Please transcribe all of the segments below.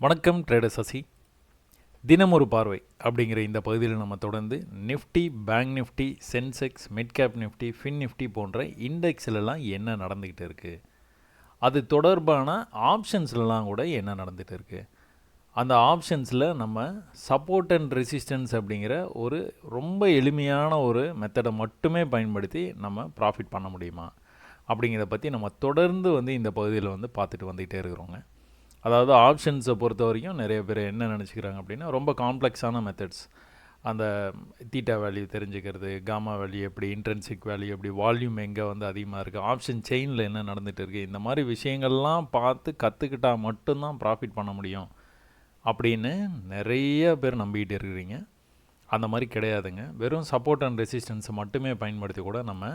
வணக்கம் ட்ரேடர் சசி. தினம் ஒரு பார்வை அப்படிங்கிற இந்த பகுதியில் நம்ம தொடர்ந்து Nifty, bank Nifty, Sensex, mid cap Nifty, fin Nifty போன்ற இண்டெக்ஸ்லலாம் என்ன நடந்துக்கிட்டு இருக்குது, அது தொடர்பான ஆப்ஷன்ஸ்லாம் கூட என்ன நடந்துகிட்டு இருக்குது, அந்த ஆப்ஷன்ஸில் நம்ம சப்போர்ட் அண்ட் ரெசிஸ்டன்ஸ் அப்படிங்கிற ஒரு ரொம்ப எளிமையான ஒரு மெத்தடை மட்டுமே பயன்படுத்தி நம்ம ப்ராஃபிட் பண்ண முடியுமா அப்படிங்கிறத பற்றி நம்ம தொடர்ந்து இந்த பகுதியில் பார்த்துட்டு வந்துகிட்டே இருக்கிறோங்க. அதாவது ஆப்ஷன்ஸை பொறுத்த வரைக்கும் நிறைய பேர் என்ன நினச்சிக்கிறாங்க அப்படின்னா, ரொம்ப காம்ப்ளெக்ஸான மெத்தட்ஸ். அந்த தீட்டா வேல்யூ தெரிஞ்சுக்கிறது, காமா வேல்யூ எப்படி, இன்ட்ரென்சிக் வேல்யூ எப்படி, வால்யூம் எங்கே அதிகமாக இருக்குது, ஆப்ஷன் செயினில் என்ன நடந்துகிட்டு இருக்குது, இந்த மாதிரி விஷயங்கள்லாம் பார்த்து கற்றுக்கிட்டால் மட்டும்தான் ப்ராஃபிட் பண்ண முடியும் அப்படின்னு நிறைய பேர் நம்பிக்கிட்டு இருக்கிறீங்க. அந்த மாதிரி கிடையாதுங்க. வெறும் சப்போர்ட் அண்ட் ரெசிஸ்டன்ஸை மட்டுமே பயன்படுத்தி கூட நம்ம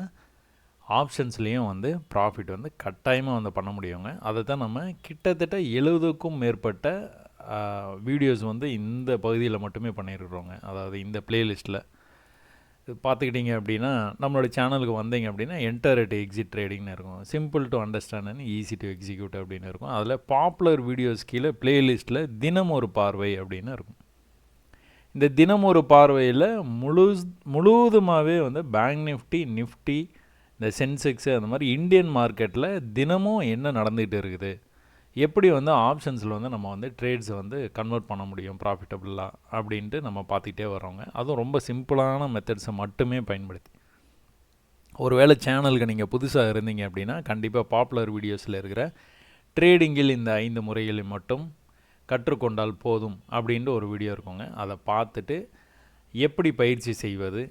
ஆப்ஷன்ஸ்லேயும் ப்ராஃபிட் கட்டாயமாக பண்ண முடியுங்க. அதை தான் நம்ம கிட்டத்தட்ட 70க்கும் மேற்பட்ட வீடியோஸ் இந்த பகுதியில் மட்டுமே பண்ணியிருக்கிறோங்க. அதாவது இந்த பிளேலிஸ்ட்டில் பார்த்துக்கிட்டிங்க அப்படின்னா, நம்மளோட சேனலுக்கு வந்தீங்க அப்படின்னா என்டர் அட் எக்ஸிட் ட்ரேடிங்னு இருக்கும், simple to understand and easy to execute அப்படின்னு இருக்கும். அதில் பாப்புலர் வீடியோஸ் கீழே பிளேலிஸ்ட்டில் தினம் ஒரு பார்வை அப்படின்னு இருக்கும். இந்த தினம் ஒரு பார்வையில் முழுவதுமாகவே பேங்க் நிஃப்டி, நிஃப்டி, இந்த சென்செக்ஸு, அந்த மாதிரி இந்தியன் மார்க்கெட்டில் தினமும் என்ன நடந்துகிட்டு இருக்குது, எப்படி ஆப்ஷன்ஸில் நம்ம ட்ரேட்ஸை கன்வெர்ட் பண்ண முடியும் ப்ராஃபிட்டபுளாக அப்படின்ட்டு நம்ம பார்த்துக்கிட்டே வரோங்க. அதுவும் ரொம்ப சிம்பிளான மெத்தட்ஸை மட்டுமே பயன்படுத்தி. ஒருவேளை சேனலுக்கு நீங்கள் புதுசாக இருந்தீங்க அப்படின்னா கண்டிப்பாக பாப்புலர் வீடியோஸில் இருக்கிற ட்ரேடிங்கில் இந்த 5 முறைகளை மட்டும் கற்றுக்கொண்டால் போதும் அப்படின்ட்டு ஒரு வீடியோ இருக்குங்க. அதை பார்த்துட்டு எப்படி பயிற்சி செய்வது,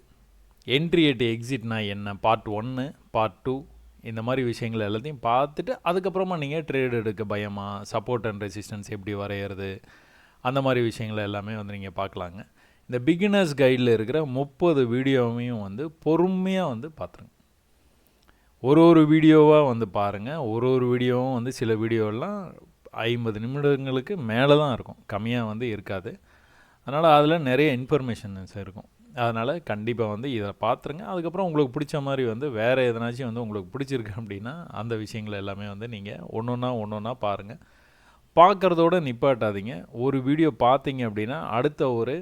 என்ட்ரி அட் எக்ஸிட்னா என்ன, பார்ட் 1, பார்ட் 2, இந்த மாதிரி விஷயங்கள் எல்லாத்தையும் பார்த்துட்டு அதுக்கப்புறமா நீங்கள் ட்ரேட் எடுக்க பயமா, சப்போர்ட் அண்ட் ரெசிஸ்டன்ஸ் எப்படி வரைகிறது, அந்த மாதிரி விஷயங்கள் எல்லாமே நீங்கள் பார்க்கலாங்க. இந்த பிகினர்ஸ் கைடில் இருக்கிற 30 வீடியோவையும் பொறுமையாக பார்த்துருங்க. ஒரு வீடியோவாக பாருங்கள். ஒரு வீடியோவும் சில வீடியோலாம் 50 நிமிடங்களுக்கு மேலே தான் இருக்கும், கம்மியாக இருக்காது. அதனால் அதில் நிறைய இன்ஃபர்மேஷன்ஸ் இருக்கும். அதனால் கண்டிப்பாக இதை பார்த்துருங்க. அதுக்கப்புறம் உங்களுக்கு பிடிச்ச மாதிரி வேறு எதனாச்சும் உங்களுக்கு பிடிச்சிருக்கு அப்படின்னா அந்த விஷயங்கள் எல்லாமே நீங்கள் ஒன்று பாருங்கள். பார்க்குறதோட நிப்பாட்டாதீங்க. ஒரு வீடியோ பார்த்தீங்க அப்படின்னா அடுத்த ஒரு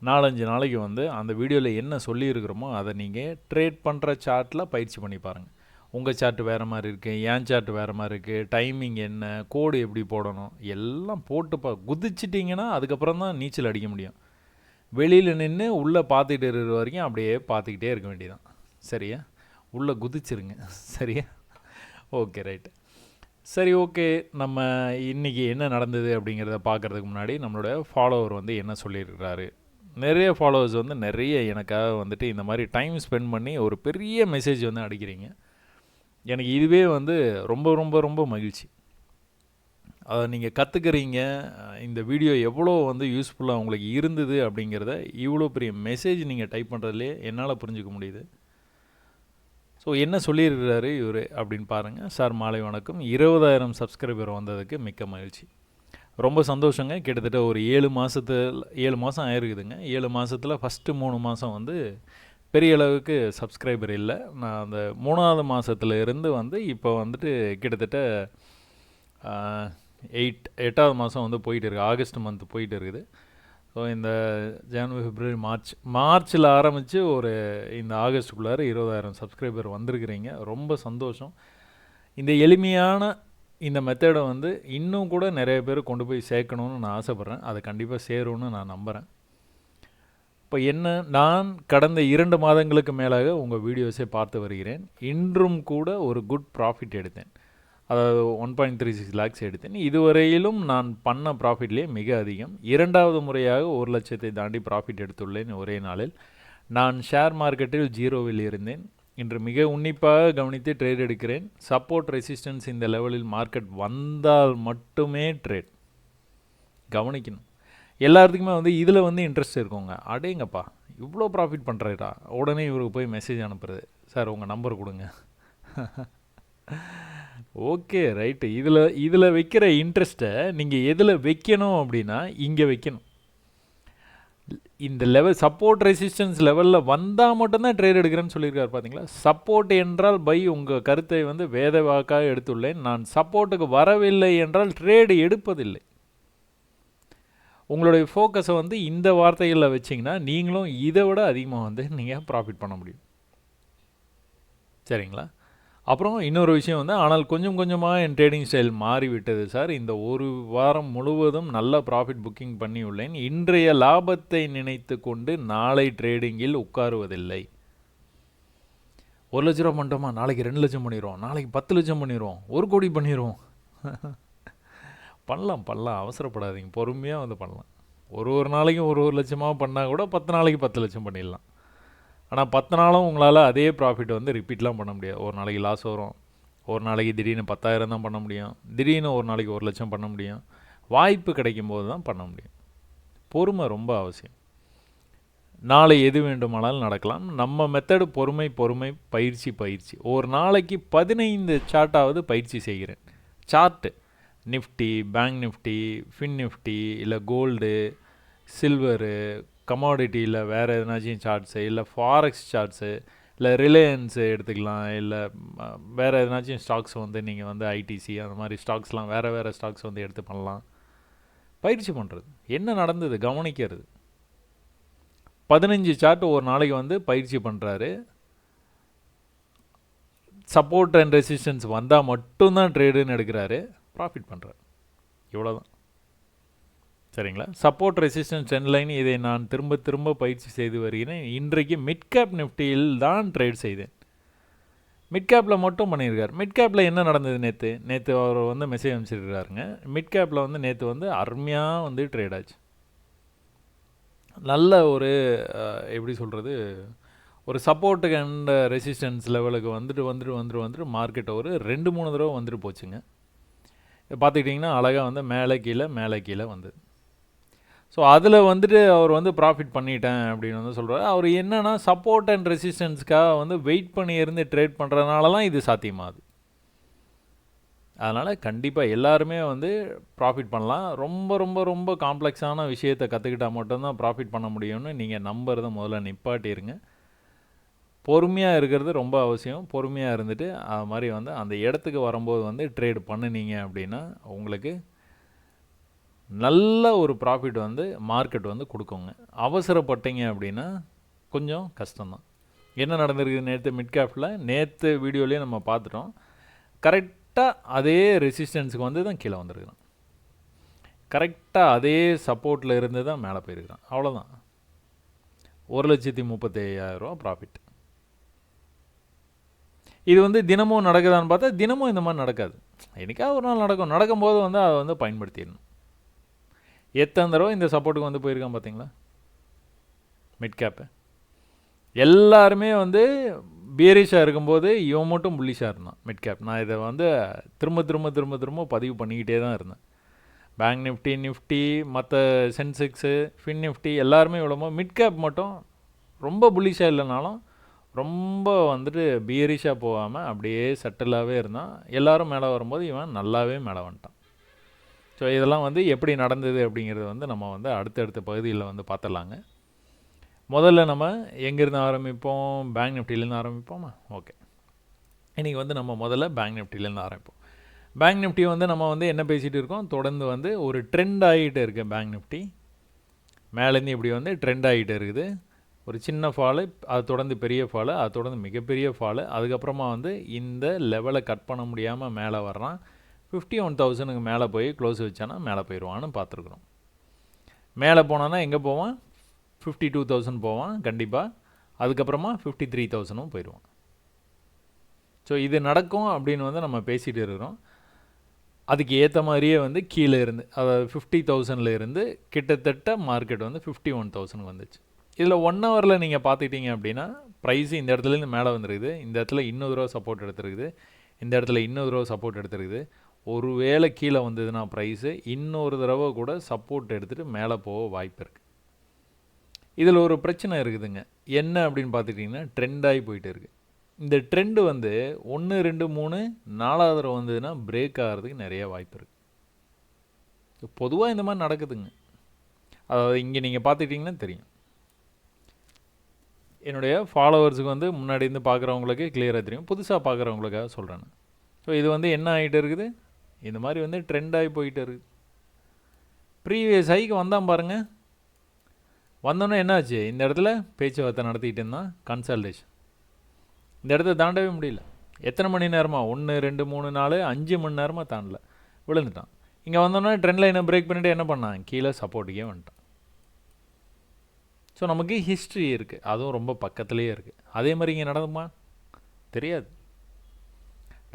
4-5 நாளைக்கு அந்த வீடியோவில் என்ன சொல்லியிருக்கிறோமோ அதை நீங்கள் ட்ரேட் பண்ணுற சார்ட்டில் பயிற்சி பண்ணி பாருங்கள். உங்கள் சார்ட்டு வேறு மாதிரி இருக்குது, என் சார்ட்டு வேறு மாதிரி இருக்குது, டைமிங் என்ன, கோடு எப்படி போடணும், எல்லாம் போட்டு குதிச்சிட்டிங்கன்னா அதுக்கப்புறம் தான் நீச்சல் அடிக்க முடியும். வெளியில் நின்று உள்ளே பார்த்துக்கிட்டு இருக்கிற வரைக்கும் அப்படியே பார்த்துக்கிட்டே இருக்க வேண்டியதான். சரியா? உள்ளே குதிச்சிருங்க. சரியா? Okay, right. சரி, ஓகே. நம்ம இன்றைக்கி என்ன நடந்தது அப்படிங்கிறத பார்க்குறதுக்கு முன்னாடி நம்மளோட ஃபாலோவர் என்ன சொல்லியிருக்கிறாரு. நிறைய ஃபாலோவர்ஸ் நிறைய எனக்காக இந்த மாதிரி டைம் ஸ்பெண்ட் பண்ணி ஒரு பெரிய மெசேஜ் அடிக்கிறீங்க. எனக்கு இதுவே ரொம்ப ரொம்ப ரொம்ப மகிழ்ச்சி. அதை நீங்கள் கற்றுக்கிறீங்க. இந்த வீடியோ எவ்வளோ யூஸ்ஃபுல்லாக உங்களுக்கு இருந்தது அப்படிங்கிறத இவ்வளோ பெரிய மெசேஜ் நீங்கள் டைப் பண்ணுறதுலே என்னால் புரிஞ்சுக்க முடியுது. ஸோ என்ன சொல்லியிருக்கிறாரு இவர் அப்படின்னு பாருங்கள். சார் மாலை வணக்கம். 20,000 சப்ஸ்கிரைபர் வந்ததுக்கு மிக்க மகிழ்ச்சி. ரொம்ப சந்தோஷங்க. கிட்டத்தட்ட ஒரு 7 மாதம் ஆயிருக்குதுங்க. 7 மாதத்தில் ஃபஸ்ட்டு 3 மாதம் பெரிய அளவுக்கு சப்ஸ்கிரைபர் இல்லை. நான் அந்த 3ஆவது மாதத்துல இருந்து இப்போ கிட்டத்தட்ட 8ஆவது மாதம் போயிட்டு இருக்குது. ஆகஸ்ட் மந்த் போயிட்டு இருக்குது. ஸோ இந்த ஜனவரி, பிப்ரவரி, மார்ச்சில் ஆரம்பித்து ஒரு இந்த ஆகஸ்ட்டுக்குள்ளார 20,000 சப்ஸ்கிரைபர் வந்திருக்கிறீங்க. ரொம்ப சந்தோஷம். இந்த எளிமையான இந்த மெத்தடை இன்னும் கூட நிறைய பேர் கொண்டு போய் சேர்க்கணுன்னு நான் ஆசைப்பட்றேன். அதை கண்டிப்பாக சேரும்னு நான் நம்புகிறேன். இப்போ நான் கடந்த 2 மாதங்களுக்கு மேலாக உங்கள் வீடியோஸை பார்த்து வருகிறேன். இன்றும் கூட ஒரு குட் ப்ராஃபிட் எடுத்தேன். அதாவது 1.36 lakhs எடுத்தேன். இதுவரையிலும் நான் பண்ண ப்ராஃபிட்லேயே மிக அதிகம். 2வது முறையாக 1 லட்சத்தை தாண்டி ப்ராஃபிட் எடுத்துள்ளேன் ஒரே நாளில். நான் ஷேர் மார்க்கெட்டில் 0வில் இருந்தேன். இன்று மிக உன்னிப்பாக கவனித்து ட்ரேட் எடுக்கிறேன். சப்போர்ட் ரெசிஸ்டன்ஸ் இந்த லெவலில் மார்க்கெட் வந்தால் மட்டுமே ட்ரேட் கவனிக்கணும். எல்லாத்துக்குமே இதில் இன்ட்ரெஸ்ட் இருக்குங்க. அடேங்கப்பா இவ்வளோ ப்ராஃபிட் பண்ணுறா, உடனே இவருக்கு போய் மெசேஜ் அனுப்புறது, சார் உங்கள் நம்பர் கொடுங்க. Okay, right. இதில் வைக்கிற இன்ட்ரெஸ்ட்டை நீங்கள் எதில் வைக்கணும் அப்படின்னா இங்கே வைக்கணும். இந்த லெவல் சப்போர்ட் ரெசிஸ்டன்ஸ் லெவலில் வந்தால் மட்டும்தான் ட்ரேட் எடுக்கிறேன்னு சொல்லியிருக்காரு. பார்த்தீங்களா? சப்போர்ட் என்றால் பை, உங்கள் கருத்தை வேத வாக்காக எடுத்துள்ளேன். நான் சப்போர்ட்டுக்கு வரவில்லை என்றால் ட்ரேடு எடுப்பதில்லை. உங்களுடைய ஃபோக்கஸை வந்து இந்த வார்த்தைகளில் வச்சிங்கன்னா நீங்களும் இதை விட அதிகமாக வந்து நீங்கள் ப்ராஃபிட் பண்ண முடியும். சரிங்களா? அப்புறம் இன்னொரு விஷயம் வந்து, ஆனால் கொஞ்சம் கொஞ்சமாக என் ட்ரேடிங் ஸ்டைல் மாறிவிட்டது சார். இந்த ஒரு வாரம் முழுவதும் நல்ல ப்ராஃபிட் புக்கிங் பண்ணியுள்ளேன். இன்றைய லாபத்தை நினைத்து கொண்டு நாளை ட்ரேடிங்கில் உட்காருவதில்லை. 1 லட்ச ரூபா பண்ணிட்டோமா, நாளைக்கு 2 லட்சம் பண்ணிடுவோம், நாளைக்கு 10 லட்சம் பண்ணிடுவோம், 1 கோடி பண்ணிடுவோம். பண்ணலாம், அவசரப்படாதீங்க, பொறுமையாக வந்து பண்ணலாம். ஒரு நாளைக்கும் ஒரு லட்சமாக பண்ணால் கூட 10 நாளைக்கு 10 லட்சம் பண்ணிடலாம். ஆனால் 10 நாளும் உங்களால் அதே ப்ராஃபிட் வந்து ரிப்பீட்லாம் பண்ண முடியாது. ஒரு நாளைக்கு லாஸ் வரும், ஒரு நாளைக்கு திடீர்னு 10,000 தான் பண்ண முடியும், திடீர்னு ஒரு நாளைக்கு 1 லட்சம் பண்ண முடியும். வாய்ப்பு கிடைக்கும் போது தான் பண்ண முடியும். பொறுமை ரொம்ப அவசியம். நாளை எது வேண்டுமானாலும் நடக்கலாம். நம்ம மெத்தடு பொறுமை, பயிற்சி. ஒரு நாளைக்கு 15 சார்ட்டாவது பயிற்சி செய்கிறேன். Chart Nifty, bank Nifty, fin Nifty, இல்லை கோல்டு, சில்வரு, கமாடிட்டியில் வேறு எதனாச்சும் சார்ட்ஸு, இல்லை ஃபாரெக்ஸ் சார்ட்ஸு, இல்லை ரிலையன்ஸு எடுத்துக்கலாம், இல்லை வேறு எதனாச்சும் ஸ்டாக்ஸ் வந்து நீங்கள் வந்து ஐடிசி அந்த மாதிரி ஸ்டாக்ஸ்லாம் வேறு ஸ்டாக்ஸ் வந்து எடுத்து பண்ணலாம். பயிற்சி பண்ணுறது, என்ன நடந்தது கவனிக்கிறது. 15 சார்ட் ஒரு நாளைக்கு வந்து பயிற்சி பண்ணுறாரு. சப்போர்ட் அண்ட் ரெசிஸ்டன்ஸ் வந்தால் மட்டும்தான் ட்ரேடுன்னு எடுக்கிறாரு, ப்ராஃபிட் பண்ணுறாரு. இவ்வளோதான். சரிங்களா? சப்போர்ட் ரெசிஸ்டன்ஸ் ட்ரெண்ட் லைன், இதை நான் திரும்ப பயிற்சி செய்து வருகிறேன். இன்றைக்கு மிட் கேப் நிஃப்டியில் தான் ட்ரேட் செய்தேன். மிட் கேப்பில் மட்டும் பண்ணியிருக்கார். மிட் கேப்பில் என்ன நடந்தது நேற்று அவர் வந்து மெசேஜ் அனுப்பிச்சிருக்காருங்க. மிட் கேப்பில் வந்து நேற்று வந்து அருமையாக வந்து ட்ரேட் ஆச்சு. நல்ல ஒரு எப்படி சொல்கிறது, ஒரு சப்போர்ட்டுக்கு அண்ட் ரெசிஸ்டன்ஸ் லெவலுக்கு வந்துட்டு மார்க்கெட் ஒரு 2-3 தடவை வந்துட்டு போச்சுங்க. பார்த்துக்கிட்டிங்கன்னா அழகாக வந்து மேலே கீழே வந்து. ஸோ அதில் வந்துட்டு அவர் வந்து ப்ராஃபிட் பண்ணிட்டேன் அப்படின்னு வந்து சொல்கிறார். அவர் என்னென்னா சப்போர்ட் அண்ட் ரெசிஸ்டன்ஸ்க்காக வந்து வெயிட் பண்ணி இருந்து ட்ரேட் பண்ணுறதுனால தான் இது சாத்தியமாகுது. அதனால் கண்டிப்பாக எல்லாருமே வந்து ப்ராஃபிட் பண்ணலாம். ரொம்ப காம்ப்ளெக்ஸான விஷயத்தை கற்றுக்கிட்டால் மட்டும்தான் ப்ராஃபிட் பண்ண முடியும்னு நீங்கள் நம்புறதை முதல்ல நிப்பாட்டிடுங்க. பொறுமையாக இருக்கிறது ரொம்ப அவசியம். பொறுமையாக இருந்துட்டு அது மாதிரி வந்து அந்த இடத்துக்கு வரும்போது வந்து ட்ரேடு பண்ணினீங்க அப்படின்னா உங்களுக்கு நல்ல ஒரு ப்ராஃபிட் வந்து மார்க்கெட் வந்து கொடுக்குங்க. அவசரப்பட்டீங்க அப்படின்னா கொஞ்சம் கஷ்டம்தான். என்ன நடந்திருக்குது நேற்று மிட் கேப்பில், நேற்று வீடியோலேயே நம்ம பார்த்துட்டோம். கரெக்டாக அதே ரெசிஸ்டன்ஸுக்கு வந்து தான் கீழே வந்துருக்குறான். கரெக்டாக அதே சப்போர்ட்டில் இருந்து தான் மேலே போயிருக்கிறான். அவ்வளோதான். 1,35,000 ப்ராஃபிட். இது வந்து தினமும் நடக்குதான்னு பார்த்தா தினமும் இந்த மாதிரி நடக்காது. என்றைக்காவது ஒரு நாள் நடக்கும்போது வந்து அதை வந்து பயன்படுத்திடணும். எத்தனை தடவை இந்த சப்போர்ட்டுக்கு வந்து போயிருக்கான் பார்த்தீங்களா மிட் கேப்பு. எல்லாருமே வந்து பியரிஷாக இருக்கும்போது இவன் மட்டும் புல்லிஷாக இருந்தான் மிட் கேப். நான் இதை வந்து திரும்ப பதிவு பண்ணிக்கிட்டே தான் இருந்தேன். பேங்க் நிஃப்டி மற்ற சென்செக்ஸு, ஃபின் நிஃப்டி எல்லாருமே இவ்வளோ, மிட் கேப் மட்டும் ரொம்ப புல்லிஷாக இல்லைனாலும் ரொம்ப வந்துட்டு பியரிஷாக போகாமல் அப்படியே செட்டிலாகவே இருந்தான். எல்லோரும் மேலே வரும்போது இவன் நல்லாவே மேலே வந்துட்டான். ஸோ இதெல்லாம் வந்து எப்படி நடந்தது அப்படிங்கிறது வந்து நம்ம வந்து அடுத்தடுத்த பகுதியில் வந்து பார்த்துடலாங்க. முதல்ல நம்ம எங்கேருந்து ஆரம்பிப்போம்? பேங்க் நிஃப்டிலேருந்து ஆரம்பிப்போமா? ஓகே, இன்றைக்கி வந்து நம்ம முதல்ல பேங்க் நிஃப்டிலேருந்து ஆரம்பிப்போம். பேங்க் நிஃப்டி வந்து நம்ம வந்து என்ன பேசிகிட்டு இருக்கோம், தொடர்ந்து வந்து ஒரு ட்ரெண்ட் ஆகிட்டு இருக்குது. பேங்க் நிஃப்டி மேலேருந்து இப்படி வந்து ட்ரெண்ட் ஆகிட்டு இருக்குது. ஒரு சின்ன ஃபாலு, அது தொடர்ந்து பெரிய ஃபாலு, அது தொடர்ந்து மிகப்பெரிய ஃபாலு. அதுக்கப்புறமா வந்து இந்த லெவலை கட் பண்ண முடியாமல் மேலே வர்றான். 51,000க்கு மேலே போய் க்ளோஸ் வச்சானா மேலே போயிடுவான்னு பார்த்துருக்குறோம். மேலே போனான்னா எங்கே போவான்? 52,000 போவான் கண்டிப்பாக. அதுக்கப்புறமா 53,000ம் போயிடுவான். ஸோ இது நடக்கும் அப்படின்னு வந்து நம்ம பேசிகிட்டு இருக்கிறோம். அதுக்கு ஏற்ற மாதிரியே வந்து கீழே இருந்து, அதாவது 50,000ல் இருந்து கிட்டத்தட்ட மார்க்கெட் வந்து 51,000 வந்துச்சு. இதில் 1 ஹவரில் நீங்கள் பார்த்துக்கிட்டீங்க அப்படின்னா ப்ரைஸு இந்த இடத்துலேருந்து மேலே வந்துருக்குது, இந்த இடத்துல இன்னொரு தடவை சப்போர்ட் எடுத்துருக்குது, இந்த இடத்துல இன்னொரு தடவை சப்போர்ட் எடுத்துருக்குது. ஒரு வேளை கீழே வந்ததுன்னா ப்ரைஸு இன்னொரு தடவை கூட சப்போர்ட் எடுத்துகிட்டு மேலே போக வாய்ப்பு இருக்குது. இதில் ஒரு பிரச்சனை இருக்குதுங்க. என்ன அப்படின்னு பார்த்துட்டிங்கன்னா ட்ரெண்டாகி போயிட்டு இருக்குது. இந்த ட்ரெண்டு வந்து 1, 2, 3 4வது தடவை வந்ததுன்னா பிரேக் ஆகிறதுக்கு நிறைய வாய்ப்பு இருக்குது. பொதுவாக இந்த மாதிரி நடக்குதுங்க. அதாவது இங்கே நீங்கள் பார்த்துக்கிட்டிங்கன்னா தெரியும். என்னுடைய ஃபாலோவர்ஸுக்கு வந்து முன்னாடி இருந்து பார்க்குறவங்களுக்கு கிளியராக தெரியும், புதுசாக பார்க்குறவங்களுக்காக சொல்கிறேன். ஸோ இது வந்து என்ன ஆகிட்டு இருக்குது, இந்த மாதிரி வந்து ட்ரெண்ட் ஆகி போயிட்டு இருக்குது. ப்ரீவியஸ் ஹைக்கு வந்தான் பாருங்கள். வந்தோன்னே என்னாச்சு, இந்த இடத்துல பேச்சுவார்த்தை நடத்திக்கிட்டு இருந்தான், கன்சல்டேஷன். இந்த இடத்த தாண்டவே முடியல. எத்தனை மணி நேரமாக, 1 2 3 4 5 மணி நேரமாக தாண்டல, விழுந்துட்டான். இங்கே வந்தோன்னே ட்ரெண்ட் லைனை பிரேக் பண்ணிவிட்டு என்ன பண்ணான், கீழே சப்போர்ட்டுக்கே வந்துட்டான். ஸோ நமக்கு ஹிஸ்ட்ரி இருக்குது, அதுவும் ரொம்ப பக்கத்துலேயே இருக்குது. அதே மாதிரி இங்கே நடக்குமா தெரியாது,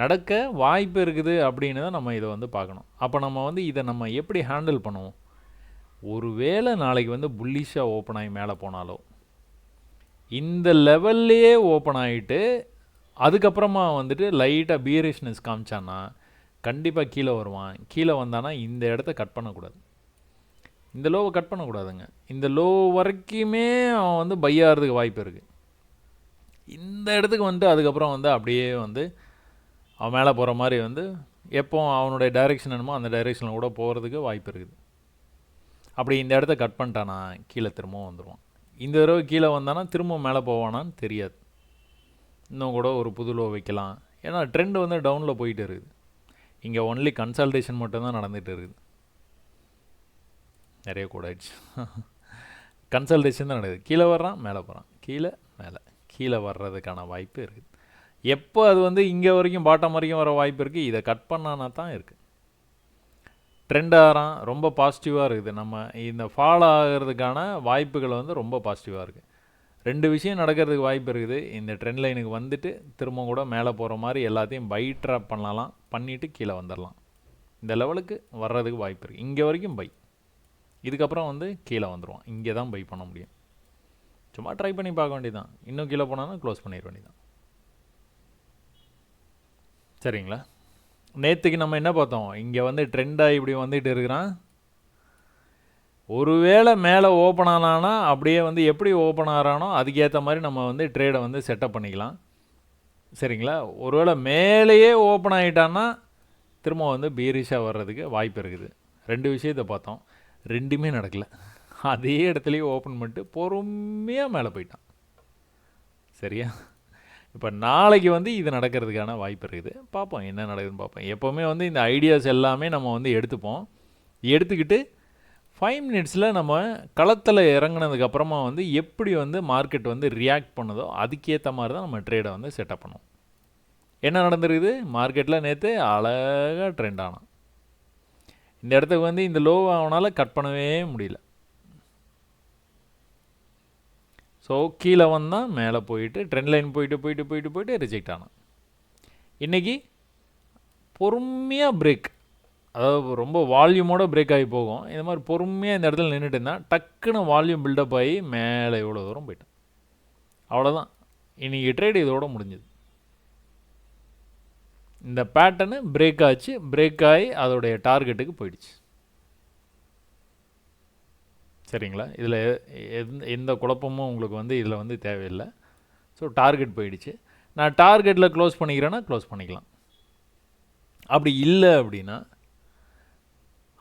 நடக்க வாய்ப்பு இருக்குது அப்படின்னு தான் நம்ம இதை வந்து பார்க்கணும். அப்போ நம்ம வந்து இதை நம்ம எப்படி ஹேண்டில் பண்ணுவோம்? ஒருவேளை நாளைக்கு வந்து புல்லிஷாக ஓப்பன் ஆகி மேலே போனாலோ, இந்த லெவல்லையே ஓப்பன் ஆகிட்டு அதுக்கப்புறமா வந்துட்டு லைட்டாக பீரிஷ்னஸ் காமிச்சான்னா கண்டிப்பாக கீழே வருவான். கீழே வந்தானா இந்த இடத்த கட் பண்ணக்கூடாது, இந்த லோவை கட் பண்ணக்கூடாதுங்க. இந்த லோ வரைக்குமே அவன் வந்து பை ஆகிறதுக்கு வாய்ப்பு இருக்குது. இந்த இடத்துக்கு வந்துட்டு அதுக்கப்புறம் வந்து அப்படியே வந்து அவன் மேலே போகிற மாதிரி வந்து எப்போ அவனுடைய டைரெக்ஷன் என்னமோ அந்த டைரெக்ஷனில் கூட போகிறதுக்கு வாய்ப்பு இருக்குது. அப்படி இந்த இடத்த கட் பண்ணிட்டானா கீழே திரும்பவும் வந்துடுவான். இந்த தடவை கீழே வந்தானா திரும்பவும் மேலே போவானான்னு தெரியாது. இன்னும் கூட ஒரு புது லோ வைக்கலாம். ஏன்னா ட்ரெண்ட் வந்து டவுனில் போயிட்டு இருக்குது. இங்கே ஒன்லி கன்சல்டேஷன் மட்டும்தான் நடந்துகிட்டு இருக்குது. நிறைய கூட ஆயிடுச்சு. கன்சல்டேஷன் தான் நடக்குது. கீழே வர்றான், மேலே போகிறான், கீழே மேலே, கீழே வர்றதுக்கான வாய்ப்பு இருக்குது. எப்போ அது வந்து இங்கே வரைக்கும் பாட்டம் வரைக்கும் வர வாய்ப்பு இருக்குது, இதை கட் பண்ணானா தான் இருக்குது. ட்ரெண்ட் ஆகிறான், ரொம்ப பாசிட்டிவாக இருக்குது. நம்ம இந்த ஃபாலோ ஆகிறதுக்கான வாய்ப்புகள் வந்து ரொம்ப பாசிட்டிவாக இருக்குது. 2 விஷயம் நடக்கிறதுக்கு வாய்ப்பு இருக்குது. இந்த ட்ரெண்ட் லைனுக்கு வந்துட்டு திரும்ப கூட மேலே போகிற மாதிரி எல்லாத்தையும் பை ட்ராப் பண்ணலாம், பண்ணிவிட்டு கீழே வந்துடலாம். இந்த லெவலுக்கு வர்றதுக்கு வாய்ப்பு இருக்குது. இங்கே வரைக்கும் பை, இதுக்கப்புறம் வந்து கீழே வந்துடுவான். இங்கே தான் பை பண்ண முடியும். சும்மா ட்ரை பண்ணி பார்க்க வேண்டியதான். இன்னும் கீழே போனாலும் க்ளோஸ் பண்ணிட வேண்டியதான். சரிங்களா? நேற்றுக்கு நம்ம என்ன பார்த்தோம், இங்கே வந்து ட்ரெண்டாக இப்படி வந்துட்டு இருக்கிறான். ஒருவேளை மேலே ஓப்பன் ஆனானா அப்படியே வந்து எப்படி ஓப்பன் ஆகிறானோ அதுக்கேற்ற மாதிரி நம்ம வந்து ட்ரேடை வந்து செட்டப் பண்ணிக்கலாம். சரிங்களா? ஒருவேளை மேலேயே ஓப்பன் ஆகிட்டான்னா திரும்ப வந்து பீரிஷாக வர்றதுக்கு வாய்ப்பு இருக்குது. 2 விஷயத்தை பார்த்தோம், 2மே நடக்கலை. அதே இடத்துலையே ஓப்பன் பண்ணிட்டு பொறுமையாக மேலே போயிட்டான். சரியா? இப்போ நாளைக்கு வந்து இது நடக்கிறதுக்கான வாய்ப்பு இருக்குது. பார்ப்போம் என்ன நடக்குதுன்னு பார்ப்போம். எப்போவுமே வந்து இந்த ஐடியாஸ் எல்லாமே நம்ம வந்து எடுத்துக்கிட்டு 5 மினிட்ஸில் நம்ம களத்தில் இறங்கினதுக்கப்புறமா வந்து எப்படி வந்து மார்க்கெட் வந்து ரியாக்ட் பண்ணுதோ அதுக்கேற்ற மாதிரி தான் நம்ம ட்ரேடை வந்து செட்டப் பண்ணுவோம். என்ன நடந்துருக்குது, மார்க்கெட்டில் நேற்று அழகாக ட்ரெண்ட் ஆனான். இந்த இடத்துக்கு வந்து இந்த லோ அவனால் கட் பண்ணவே முடியல. ஸோ கீழே வந்தால் மேலே போயிட்டு ட்ரெண்ட் லைன் போயிட்டு ரிஜெக்ட் ஆனான். இன்றைக்கி பொறுமையாக பிரேக், அதாவது ரொம்ப வால்யூமோட பிரேக் ஆகி போகும். இந்த மாதிரி பொறுமையாக இந்த இடத்துல நின்றுட்டு இருந்தால் டக்குன்னு வால்யூம் பில்டப் ஆகி மேலே எவ்வளோ தூரம் போயிட்டேன். அவ்வளோதான், இன்றைக்கி ட்ரேட் இதோட முடிஞ்சுது. இந்த பேட்டர்னு பிரேக் ஆச்சு, பிரேக் ஆகி அதோடைய டார்கெட்டுக்கு போயிடுச்சு. சரிங்களா? இதில் எந்த குழப்பமும் உங்களுக்கு வந்து இதில் வந்து தேவையில்லை. ஸோ டார்கெட் போயிடுச்சு. நான் டார்கெட்டில் க்ளோஸ் பண்ணிக்கிறேன்னா க்ளோஸ் பண்ணிக்கலாம். அப்படி இல்லை அப்படின்னா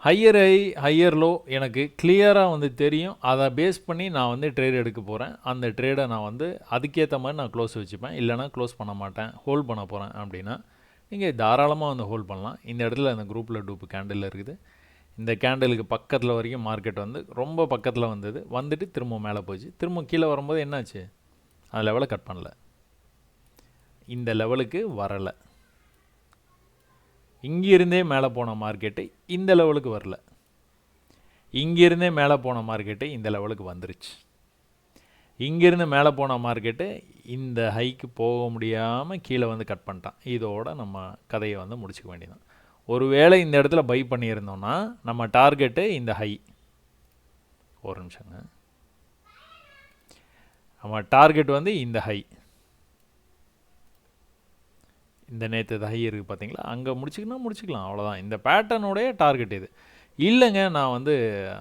ஹையர் ஹை ஹையர் லோ எனக்கு கிளியராக வந்து தெரியும். அதை பேஸ் பண்ணி நான் வந்து ட்ரேட் எடுக்க போகிறேன். அந்த ட்ரேடை நான் வந்து அதுக்கேற்ற மாதிரி நான் க்ளோஸ் வச்சுப்பேன். இல்லைனா க்ளோஸ் பண்ண மாட்டேன், ஹோல்ட் பண்ண போகிறேன் அப்படின்னா நீங்கள் தாராளமாக வந்து ஹோல்ட் பண்ணலாம். இந்த இடத்துல அந்த குரூப்பில் டூப்பு கேண்டில் இருக்குது. இந்த கேண்டலுக்கு பக்கத்தில் வரைக்கும் மார்க்கெட் வந்து ரொம்ப பக்கத்தில் வந்துட்டு திரும்ப மேலே போச்சு. திரும்ப கீழே வரும்போது என்னாச்சு, அந்த லெவலை கட் பண்ணல, இந்த லெவலுக்கு வரலை. இங்கிருந்தே மேலே போன மார்க்கெட்டு இந்த லெவலுக்கு வரல, இங்கிருந்தே மேலே போன மார்க்கெட்டு இந்த லெவலுக்கு வந்துருச்சு. இங்கேருந்து மேலே போன மார்க்கெட்டு இந்த ஹைக்கு போக முடியாமல் கீழே வந்து கட் பண்ணிட்டான். இதோட நம்ம கதையை வந்து முடிச்சுக்க வேண்டியதான். ஒருவேளை இந்த இடத்துல பை பண்ணியிருந்தோம்னா நம்ம டார்கெட்டு இந்த ஹை, ஒரு நிமிஷங்க, நம்ம டார்கெட் வந்து இந்த ஹை, இந்த நேற்று ஹை இருக்குது பார்த்தீங்களா, அங்கே முடிச்சுக்கலாம், அவ்வளோதான். இந்த பேட்டர்னுடைய டார்கெட் இது. இல்லைங்க நான் வந்து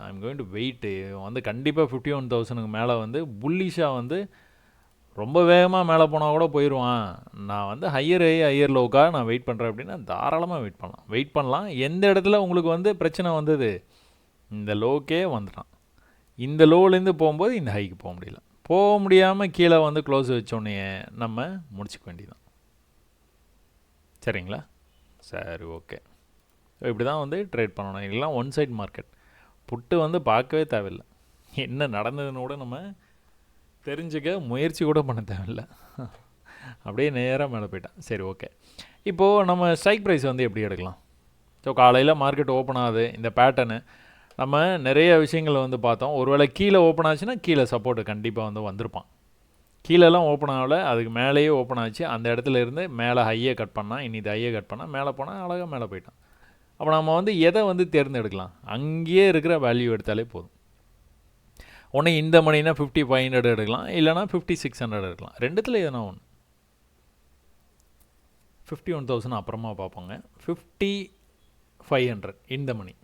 ஐம் கோயிங் டு வெயிட்டு வந்து கண்டிப்பாக 51,000க்கு மேலே வந்து புல்லிஷாக வந்து ரொம்ப வேகமாக மேலே போனால் கூட போயிடுவான், நான் வந்து ஹையர் லோக்காக நான் வெயிட் பண்ணுறேன் அப்படின்னா தாராளமாக வெயிட் பண்ணலாம். எந்த இடத்துல உங்களுக்கு வந்து பிரச்சனை வந்தது, இந்த லோக்கே வந்துட்டான். இந்த லோலேருந்து போகும்போது இந்த ஹைக்கு போக முடியாமல் கீழே வந்து க்ளோஸ் வச்சோடனே நம்ம முடிச்சுக்க வேண்டியதான். சரிங்களா? சரி, ஓகே. இப்படி தான் வந்து ட்ரேட் பண்ணணும். இதெல்லாம் ஒன் சைட் மார்க்கெட். புட்டு வந்து பார்க்கவே தேவையில்லை, என்ன நடந்ததுன்னு கூட நம்ம தெரிஞ்சுக்க முயற்சி கூட பண்ண தேவையில்லை. அப்படியே நேராக மேலே போயிட்டான். சரி, ஓகே. இப்போது நம்ம ஸ்ட்ரைக் ப்ரைஸ் வந்து எப்படி எடுக்கலாம்? ஸோ காலையில் மார்க்கெட் ஓப்பன் ஆகுது, இந்த பேட்டர்னு நம்ம நிறைய விஷயங்கள் வந்து பார்த்தோம். ஒருவேளை கீழே ஓப்பன் ஆச்சுன்னா கீழே சப்போர்ட்டு கண்டிப்பாக வந்து வந்திருப்பான். கீழெல்லாம் ஓப்பன் ஆகலை, அதுக்கு மேலேயே ஓப்பன் ஆச்சு. அந்த இடத்துல இருந்து மேலே ஹையை கட் பண்ணால், இன்னி ஹையை கட் பண்ணால் மேலே போனால் அழகாக மேலே போயிட்டான். அப்போ நம்ம வந்து எதை வந்து தேர்ந்தெடுக்கலாம்? அங்கேயே இருக்கிற வேல்யூ எடுத்தாலே போதும். ஒன்று இந்த மணினா 5500 எடுக்கலாம், இல்லைனா 5600 எடுக்கலாம். ரெண்டுத்தில் எதுனா ஒன்று. 51,000 அப்புறமா பார்ப்போங்க. 5500 இந்த மணி.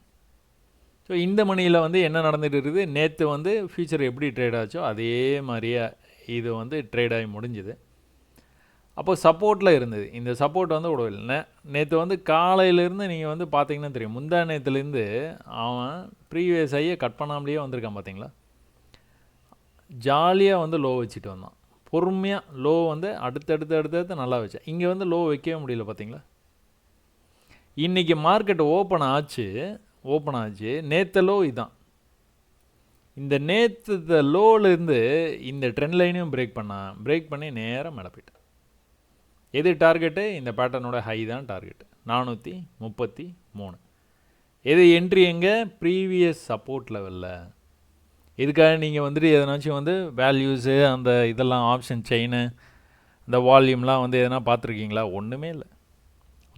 ஸோ இந்த மணியில் வந்து என்ன நடந்துகிட்டு இருக்குது? நேற்று வந்து ஃபியூச்சர் எப்படி ட்ரேட் ஆச்சோ அதே மாதிரியே இது வந்து ட்ரேட் ஆகி முடிஞ்சுது. அப்போது சப்போர்ட்டில் இருந்தது. இந்த சப்போர்ட் வந்து விடவில்லை. நேற்று வந்து காலையிலேருந்து நீங்கள் வந்து பார்த்தீங்கன்னா தெரியும், முந்தா நேற்றுலேருந்து அவன் ப்ரீவியஸ் ஐயை கட் பண்ணாமலேயே வந்திருக்கான். பார்த்தீங்களா? ஜாலியாக வந்து லோ வச்சுட்டு வந்தான். பொறுமையாக லோ வந்து அடுத்தடுத்து நல்லா வச்சேன். இங்கே வந்து லோ வைக்கவே முடியல. பார்த்தீங்களா? இன்றைக்கி மார்க்கெட் ஓப்பன் ஆச்சு. நேற்று லோ இதுதான். இந்த நேற்று லோலேருந்து இந்த ட்ரெண்ட் லைனையும் பிரேக் பண்ணி நேராக மேலே போயிட்டேன். எது டார்கெட்டு? இந்த பேட்டர்னோட ஹை தான் டார்கெட்டு, 433. எது என்ட்ரி? எங்கே? ப்ரீவியஸ் சப்போர்ட் லெவலில். இதுக்காக நீங்கள் வந்துட்டு எதனாச்சும் வந்து வேல்யூஸு அந்த இதெல்லாம் ஆப்ஷன் செயினு இந்த வால்யூம்லாம் வந்து எதனா பார்த்துருக்கீங்களா? ஒன்றுமே இல்லை.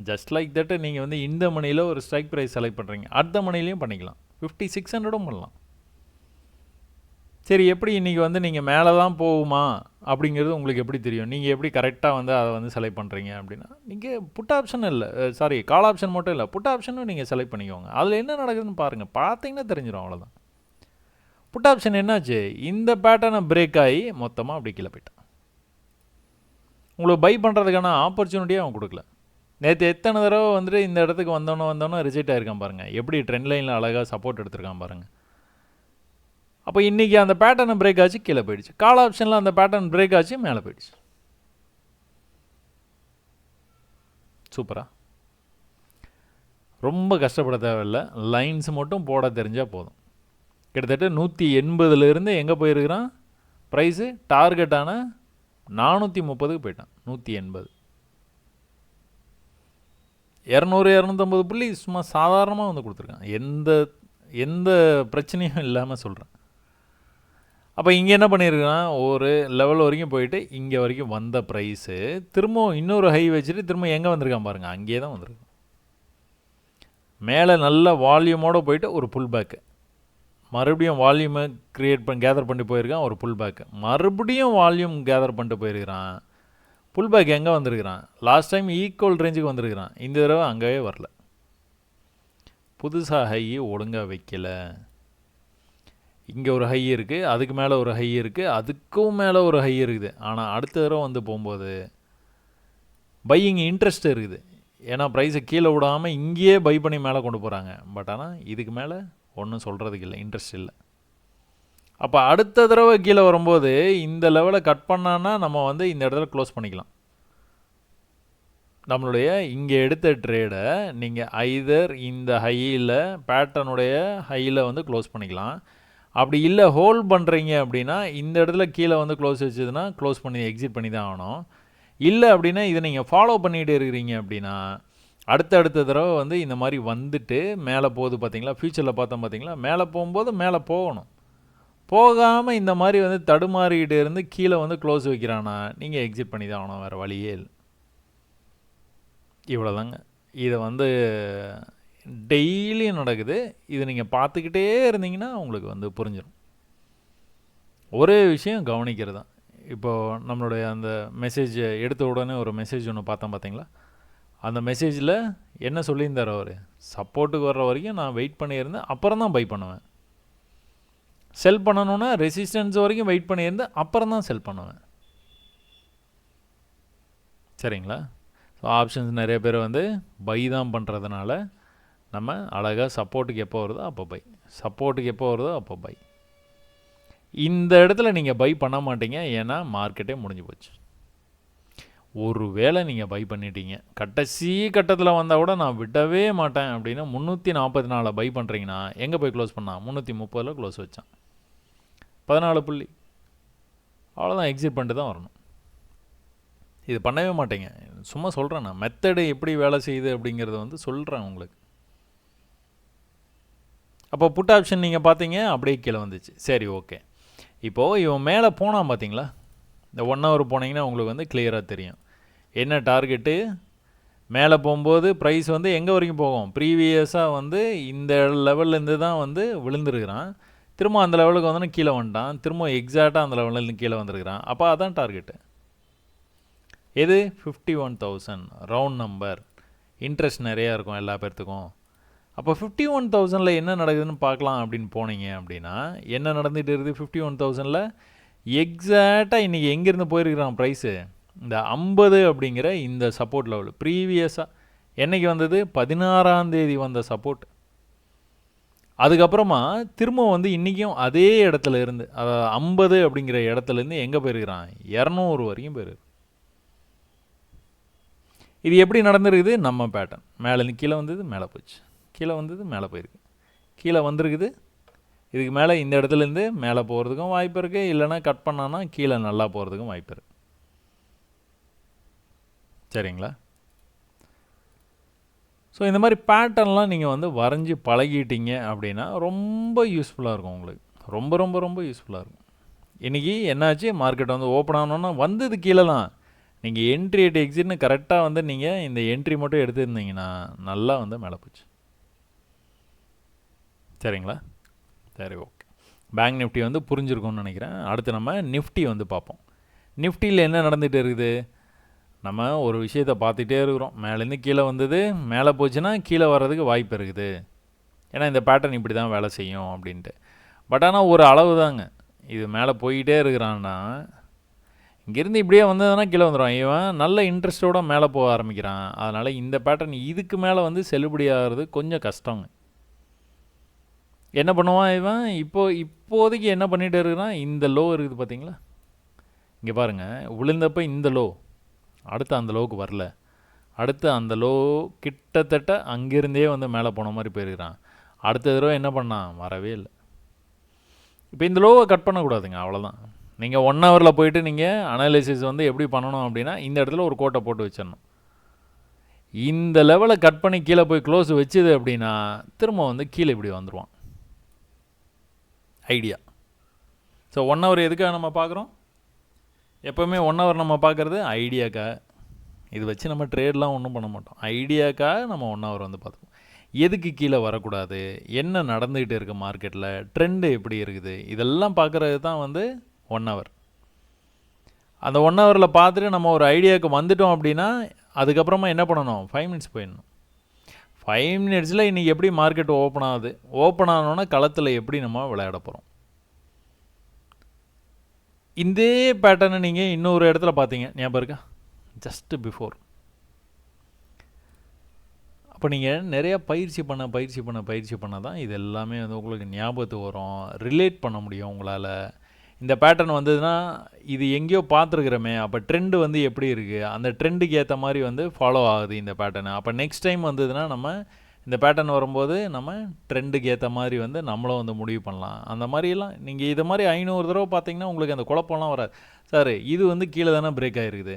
ஜஸ்ட் லைக் தட்டு நீங்கள் வந்து இந்த மணியில் ஒரு ஸ்ட்ரைக் ப்ரைஸ் செலக்ட் பண்ணுறீங்க, அடுத்த மணிலையும் பண்ணிக்கலாம், 5600 பண்ணலாம். சரி, எப்படி இன்றைக்கி வந்து நீங்கள் மேலே தான் போகுமா அப்படிங்கிறது உங்களுக்கு எப்படி தெரியும்? நீங்கள் எப்படி கரெக்டாக வந்து அதை வந்து செலக்ட் பண்ணுறீங்க அப்படின்னா, நீங்கள் புட் ஆப்ஷன் இல்லை, சாரி கால் ஆப்ஷன் மட்டும் இல்லை, புட் ஆப்ஷனும் நீங்கள் செலக்ட் பண்ணிக்கோங்க. அதில் என்ன நடக்குதுன்னு பாருங்கள், பார்த்தீங்கன்னா தெரிஞ்சிடும். அவ்வளோதான். புட் ஆப்ஷன் என்னாச்சு? இந்த பேட்டர்னை பிரேக் ஆகி மொத்தமாக அப்படி கீழே போயிட்டான். உங்களுக்கு பை பண்ணுறதுக்கான ஆப்பர்ச்சுனிட்டியாக அவன் கொடுக்கல. நேற்று எத்தனை தடவை வந்துட்டு இந்த இடத்துக்கு வந்தோன்னே ரிஜெக்ட் ஆகிருக்கான் பாருங்கள். எப்படி ட்ரெண்ட் லைனில் அழகாக சப்போர்ட் எடுத்திருக்கான் பாருங்கள். அப்போ இன்றைக்கி அந்த பேட்டர்னை பிரேக் ஆச்சு, கீழே போயிடுச்சு. கால் ஆப்ஷனில் அந்த பேட்டர்ன் பிரேக் ஆச்சு, மேலே போயிடுச்சு. சூப்பரா? ரொம்ப கஷ்டப்பட தேவையில்லை, லைன்ஸ் மட்டும் போட தெரிஞ்சால் போதும். கிட்டத்தட்ட 180லேருந்து எங்கே போயிருக்கிறான்? ப்ரைஸு டார்கெட்டான 430க்கு போயிட்டான். 180, 200-250 புள்ளி சும்மா சாதாரணமாக வந்து கொடுத்துருக்கான். எந்த பிரச்சனையும் இல்லாமல் சொல்கிறேன். அப்போ இங்கே என்ன பண்ணியிருக்கான்? ஒரு லெவல் வரைக்கும் போயிட்டு இங்கே வரைக்கும் வந்த ப்ரைஸு திரும்பவும் இன்னொரு ஹை வச்சுட்டு திரும்ப எங்கே வந்திருக்கான் பாருங்கள், அங்கேயே தான் வந்திருக்கான். மேலே நல்ல வால்யூமோடு போயிட்டு ஒரு புல் பேக்கு, மறுபடியும் வால்யூமை கேதர் பண்ணி போயிருக்கான். ஒரு புல் பேக்கு, மறுபடியும் வால்யூம் கேதர் பண்ணிட்டு போயிருக்கிறான். புல் பேக் எங்கே வந்திருக்கிறான்? லாஸ்ட் டைம் ஈக்குவல் ரேஞ்சுக்கு வந்திருக்கிறான். இந்த தடவை அங்கேயே வரல. புதுசாக ஹை ஒழுங்காக வைக்கலை. இங்கே ஒரு ஹை இருக்குது, அதுக்கு மேலே ஒரு ஹை இருக்குது, அதுக்கும் மேலே ஒரு ஹை இருக்குது. ஆனால் அடுத்த தடவை வந்து போகும்போது பையிங் இன்ட்ரெஸ்ட் இருக்குது. ஏன்னா ப்ரைஸை கீழே விடாமல் இங்கேயே பை பண்ணி மேலே கொண்டு போகிறாங்க. பட் ஆனால் இதுக்கு மேலே ஒன்றும் சொல்கிறதுக்கு இல்லை, இன்ட்ரெஸ்ட் இல்லை. அப்போ அடுத்த தடவை கீழே வரும்போது இந்த லெவலை கட் பண்ணான்னா நம்ம வந்து இந்த இடத்துல க்ளோஸ் பண்ணிக்கலாம். நம்மளுடைய இங்கே எடுத்த ட்ரேடை நீங்கள் ஐதர் இந்த ஹையில் பேட்டர்னுடைய ஹையில் வந்து க்ளோஸ் பண்ணிக்கலாம். அப்படி இல்லை ஹோல்ட் பண்ணுறீங்க அப்படின்னா இந்த இடத்துல கீழே வந்து க்ளோஸ் வச்சதுன்னா க்ளோஸ் பண்ணி எக்ஸிட் பண்ணி தான் ஆகணும். இல்லை அப்படின்னா இதை நீங்கள் ஃபாலோ பண்ணிகிட்டு இருக்கிறீங்க அப்படின்னா அடுத்த தடவை வந்து இந்த மாதிரி வந்துட்டு மேலே போகுது. பார்த்தீங்களா? ஃப்யூச்சரில் பார்த்தோம் பார்த்தீங்களா? மேலே போகும்போது மேலே போகணும், போகாமல் இந்த மாதிரி வந்து தடுமாறிக்கிட்டு இருந்து கீழே வந்து க்ளோஸ் வைக்கிறானா நீங்கள் எக்ஸிட் பண்ணி தான் ஆகணும், வேறு வழியே இல்லை. இவ்வளோதாங்க. இதை வந்து டெய்லியும் நடக்குது. இது நீங்கள் பார்த்துக்கிட்டே இருந்தீங்கன்னா உங்களுக்கு வந்து புரிஞ்சிடும். ஒரே விஷயம் கவனிக்கிறது தான். இப்போது நம்மளுடைய அந்த மெசேஜ் எடுத்த உடனே ஒரு மெசேஜ் ஒன்று பார்த்தோம் பார்த்தீங்களா? அந்த மெசேஜில் என்ன சொல்லியிருந்தார் அவர்? சப்போர்ட்டுக்கு வர்ற வரைக்கும் நான் வெயிட் பண்ணியிருந்தேன், அப்புறம் தான் பை பண்ணுவேன். செல் பண்ணணுன்னா ரெசிஸ்டன்ஸ் வரைக்கும் வெயிட் பண்ணியிருந்து அப்புறம் தான் செல் பண்ணுவேன். சரிங்களா? ஸோ ஆப்ஷன்ஸ் நிறைய பேர் வந்து பை தான் பண்ணுறதுனால நம்ம அழகாக சப்போர்ட்டுக்கு எப்போ வருதோ அப்போ பை. இந்த இடத்துல நீங்கள் பை பண்ண மாட்டீங்க, ஏன்னா மார்க்கெட்டே முடிஞ்சு போச்சு. ஒரு வேளை நீங்கள் பை பண்ணிட்டீங்க, கடைசி கட்டத்தில் வந்தால் கூட நான் விடவே மாட்டேன் அப்படின்னு 344 பை பண்ணுறீங்கன்னா எங்கே போய் க்ளோஸ் பண்ணான்? 330 க்ளோஸ் வச்சான். 14 புள்ளி. அவ்வளோதான், எக்ஸிட் பண்ணிட்டு தான் வரணும். இது பண்ணவே மாட்டேங்க. சும்மா சொல்கிறேன், நான் மெத்தடு எப்படி வேலை செய்யுது அப்படிங்கிறத வந்து சொல்கிறேன் உங்களுக்கு. அப்போ புட் ஆப்ஷன் நீங்கள் பார்த்தீங்க, அப்படியே கீழே வந்துச்சு. சரி, ஓகே. இப்போது இவன் மேலே போனான் பார்த்தீங்களா? இந்த 1 hour போனீங்கன்னா உங்களுக்கு வந்து கிளியராக தெரியும் என்ன டார்கெட்டு. மேலே போகும்போது ப்ரைஸ் வந்து எங்கே வரைக்கும் போகும்? ப்ரீவியஸாக வந்து இந்த லெவல்லேருந்து தான் வந்து விழுந்துருக்கிறான். திரும்ப அந்த லெவலுக்கு வந்து கீழே வந்துட்டான். திரும்ப எக்ஸாக்டாக அந்த லெவல்லேருந்து கீழே வந்துருக்கிறான். அப்போ அதான் டார்கெட்டு. எது? 51,000 ரவுண்ட் நம்பர். இன்ட்ரெஸ்ட் நிறையா இருக்கும் எல்லா பேர்த்துக்கும். அப்போ 51,000 என்ன நடக்குதுன்னு பார்க்கலாம் அப்படின்னு போனீங்க அப்படின்னா என்ன நடந்துகிட்டு இருக்குது? 51,000 எக்ஸாக்டாக இன்றைக்கி எங்கேருந்து போயிருக்கிறான் ப்ரைஸு? இந்த 50 அப்படிங்கிற இந்த சப்போர்ட் லெவல். ப்ரீவியஸாக என்றைக்கு வந்தது? 16ஆம் தேதி வந்த சப்போர்ட். அதுக்கப்புறமா திரும்ப வந்து இன்றைக்கும் அதே இடத்துல இருந்து, அதாவது 50 அப்படிங்கிற இடத்துலேருந்து எங்கே போயிருக்கிறான்? 200 வரைக்கும் போயிருக்கு. இது எப்படி நடந்துருக்குது? நம்ம பேட்டர்ன். மேலேருந்து கீழே வந்தது, மேலே போச்சு. கீழே வந்தது, மேலே போயிருக்கு. கீழே வந்திருக்குது. இதுக்கு மேலே இந்த இடத்துலேருந்து மேலே போகிறதுக்கும் வாய்ப்பு இருக்குது. இல்லைனா கட் பண்ணான்னா கீழே நல்லா போகிறதுக்கும் வாய்ப்பு இருக்குது. சரிங்களா? ஸோ இந்த மாதிரி பேட்டர்ன்லாம் நீங்கள் வந்து வரைஞ்சி பழகிட்டீங்க அப்படின்னா ரொம்ப யூஸ்ஃபுல்லாக இருக்கும் உங்களுக்கு. ரொம்ப ரொம்ப ரொம்ப யூஸ்ஃபுல்லாக இருக்கும். இன்றைக்கி என்னாச்சு? மார்க்கெட் வந்து ஓப்பன் ஆனோன்னா வந்தது கீழே தான். நீங்கள் என்ட்ரி எட் எக்ஸிட்னு கரெக்டாக வந்து நீங்கள் இந்த என்ட்ரி மட்டும் எடுத்துருந்தீங்கன்னா நல்லா வந்து மேலே போச்சு. சரிங்களா? சரி, ஓகே. பேங்க் நிஃப்டி வந்து புரிஞ்சிருக்கும்னு நினைக்கிறேன். அடுத்து நம்ம நிஃப்டி வந்து பார்ப்போம். நிஃப்டியில் என்ன நடந்துகிட்டு இருக்குது? நம்ம ஒரு விஷயத்தை பார்த்துட்டே இருக்கிறோம். மேலேருந்து கீழே வந்தது, மேலே போச்சுன்னா கீழே வர்றதுக்கு வாய்ப்பு இருக்குது. ஏன்னா இந்த பேட்டர்ன் இப்படி தான் வேலை செய்யும் அப்படின்ட்டு. பட் ஆனால் ஒரு அளவு தாங்க. இது மேலே போய்கிட்டே இருக்கிறான்னா இங்கேருந்து இப்படியே வந்ததுன்னா கீழே வந்துடும். இவன் நல்ல இன்ட்ரெஸ்ட்டோடு மேலே போக ஆரம்பிக்கிறான். அதனால் இந்த பேட்டர்ன் இதுக்கு மேலே வந்து செல்லுபடி ஆகிறது கொஞ்சம் கஷ்டங்க. என்ன பண்ணுவான் இவன்? இப்போதைக்கு என்ன பண்ணிகிட்டு இருக்கிறான்? இந்த லோ இருக்குது பார்த்தீங்களா? இங்கே பாருங்கள், விழுந்தப்போ இந்த லோ, அடுத்து அந்த லோவுக்கு வரல, அடுத்து அந்த லோ கிட்டத்தட்ட அங்கேருந்தே வந்து மேலே போன மாதிரி போயிருக்கிறான். அடுத்த தடவை என்ன பண்ணான்? வரவே இல்லை. இப்போ இந்த லோவை கட் பண்ணக்கூடாதுங்க, அவ்வளோதான். நீங்கள் 1 hourல போயிட்டு நீங்கள் அனாலிசிஸ் வந்து எப்படி பண்ணணும் அப்படின்னா இந்த இடத்துல ஒரு கோட்டை போட்டு வச்சிடணும். இந்த லெவலை கட் பண்ணி கீழே போய் க்ளோஸ் வச்சுது அப்படின்னா திரும்ப வந்து கீழே இப்படி வந்துடுவான். ஐடியா. ஸோ 1 hour எதுக்காக நம்ம பார்க்குறோம்? எப்போவுமே 1 hour நம்ம பார்க்குறது ஐடியாக்காக. இது வச்சு நம்ம ட்ரேட்லாம் ஒன்றும் பண்ண மாட்டோம். ஐடியாக்காக நம்ம 1 hour வந்து பார்த்துப்போம். எதுக்கு கீழே வரக்கூடாது, என்ன நடந்துக்கிட்டு இருக்குது மார்க்கெட்டில், ட்ரெண்டு எப்படி இருக்குது, இதெல்லாம் பார்க்குறது தான் வந்து 1 hour. அந்த 1 hourல பார்த்துட்டு நம்ம ஒரு ஐடியாவுக்கு வந்துட்டோம் அப்படின்னா அதுக்கப்புறமா என்ன பண்ணணும்? 5 minutes போயிடணும். 5 minutesல இன்றைக்கி எப்படி மார்க்கெட் ஓப்பன் ஆகுது, ஓப்பன் ஆனோன்னா களத்தில் எப்படி நம்ம விளையாட போகிறோம். இதே பேட்டர்னை நீங்கள் இன்னொரு இடத்துல பார்த்தீங்க, ஞாபகம் இருக்கா? Just before. அப்போ நீங்கள் நிறையா பயிற்சி பண்ண தான் இது எல்லாமே வந்து உங்களுக்கு ஞாபகத்துக்கு வரும், ரிலேட் பண்ண முடியும் உங்களால். இந்த பேட்டர்ன் வந்ததுன்னா இது எங்கேயோ பார்த்துருக்குறோமே, அப்போ ட்ரெண்டு வந்து எப்படி இருக்குது, அந்த ட்ரெண்டுக்கு ஏற்ற மாதிரி வந்து ஃபாலோ ஆகுது இந்த பேட்டர்னு. அப்போ நெக்ஸ்ட் டைம் வந்ததுன்னா நம்ம இந்த பேட்டர்ன் வரும்போது நம்ம ட்ரெண்டுக்கு ஏற்ற மாதிரி வந்து நம்மளும் வந்து முடிவு பண்ணலாம். அந்த மாதிரிலாம் நீங்கள் இது மாதிரி 500 தடவை பார்த்தீங்கன்னா உங்களுக்கு அந்த குழப்பம்லாம் வராது. சார் இது வந்து கீழே தானே பிரேக் ஆகிருக்குது,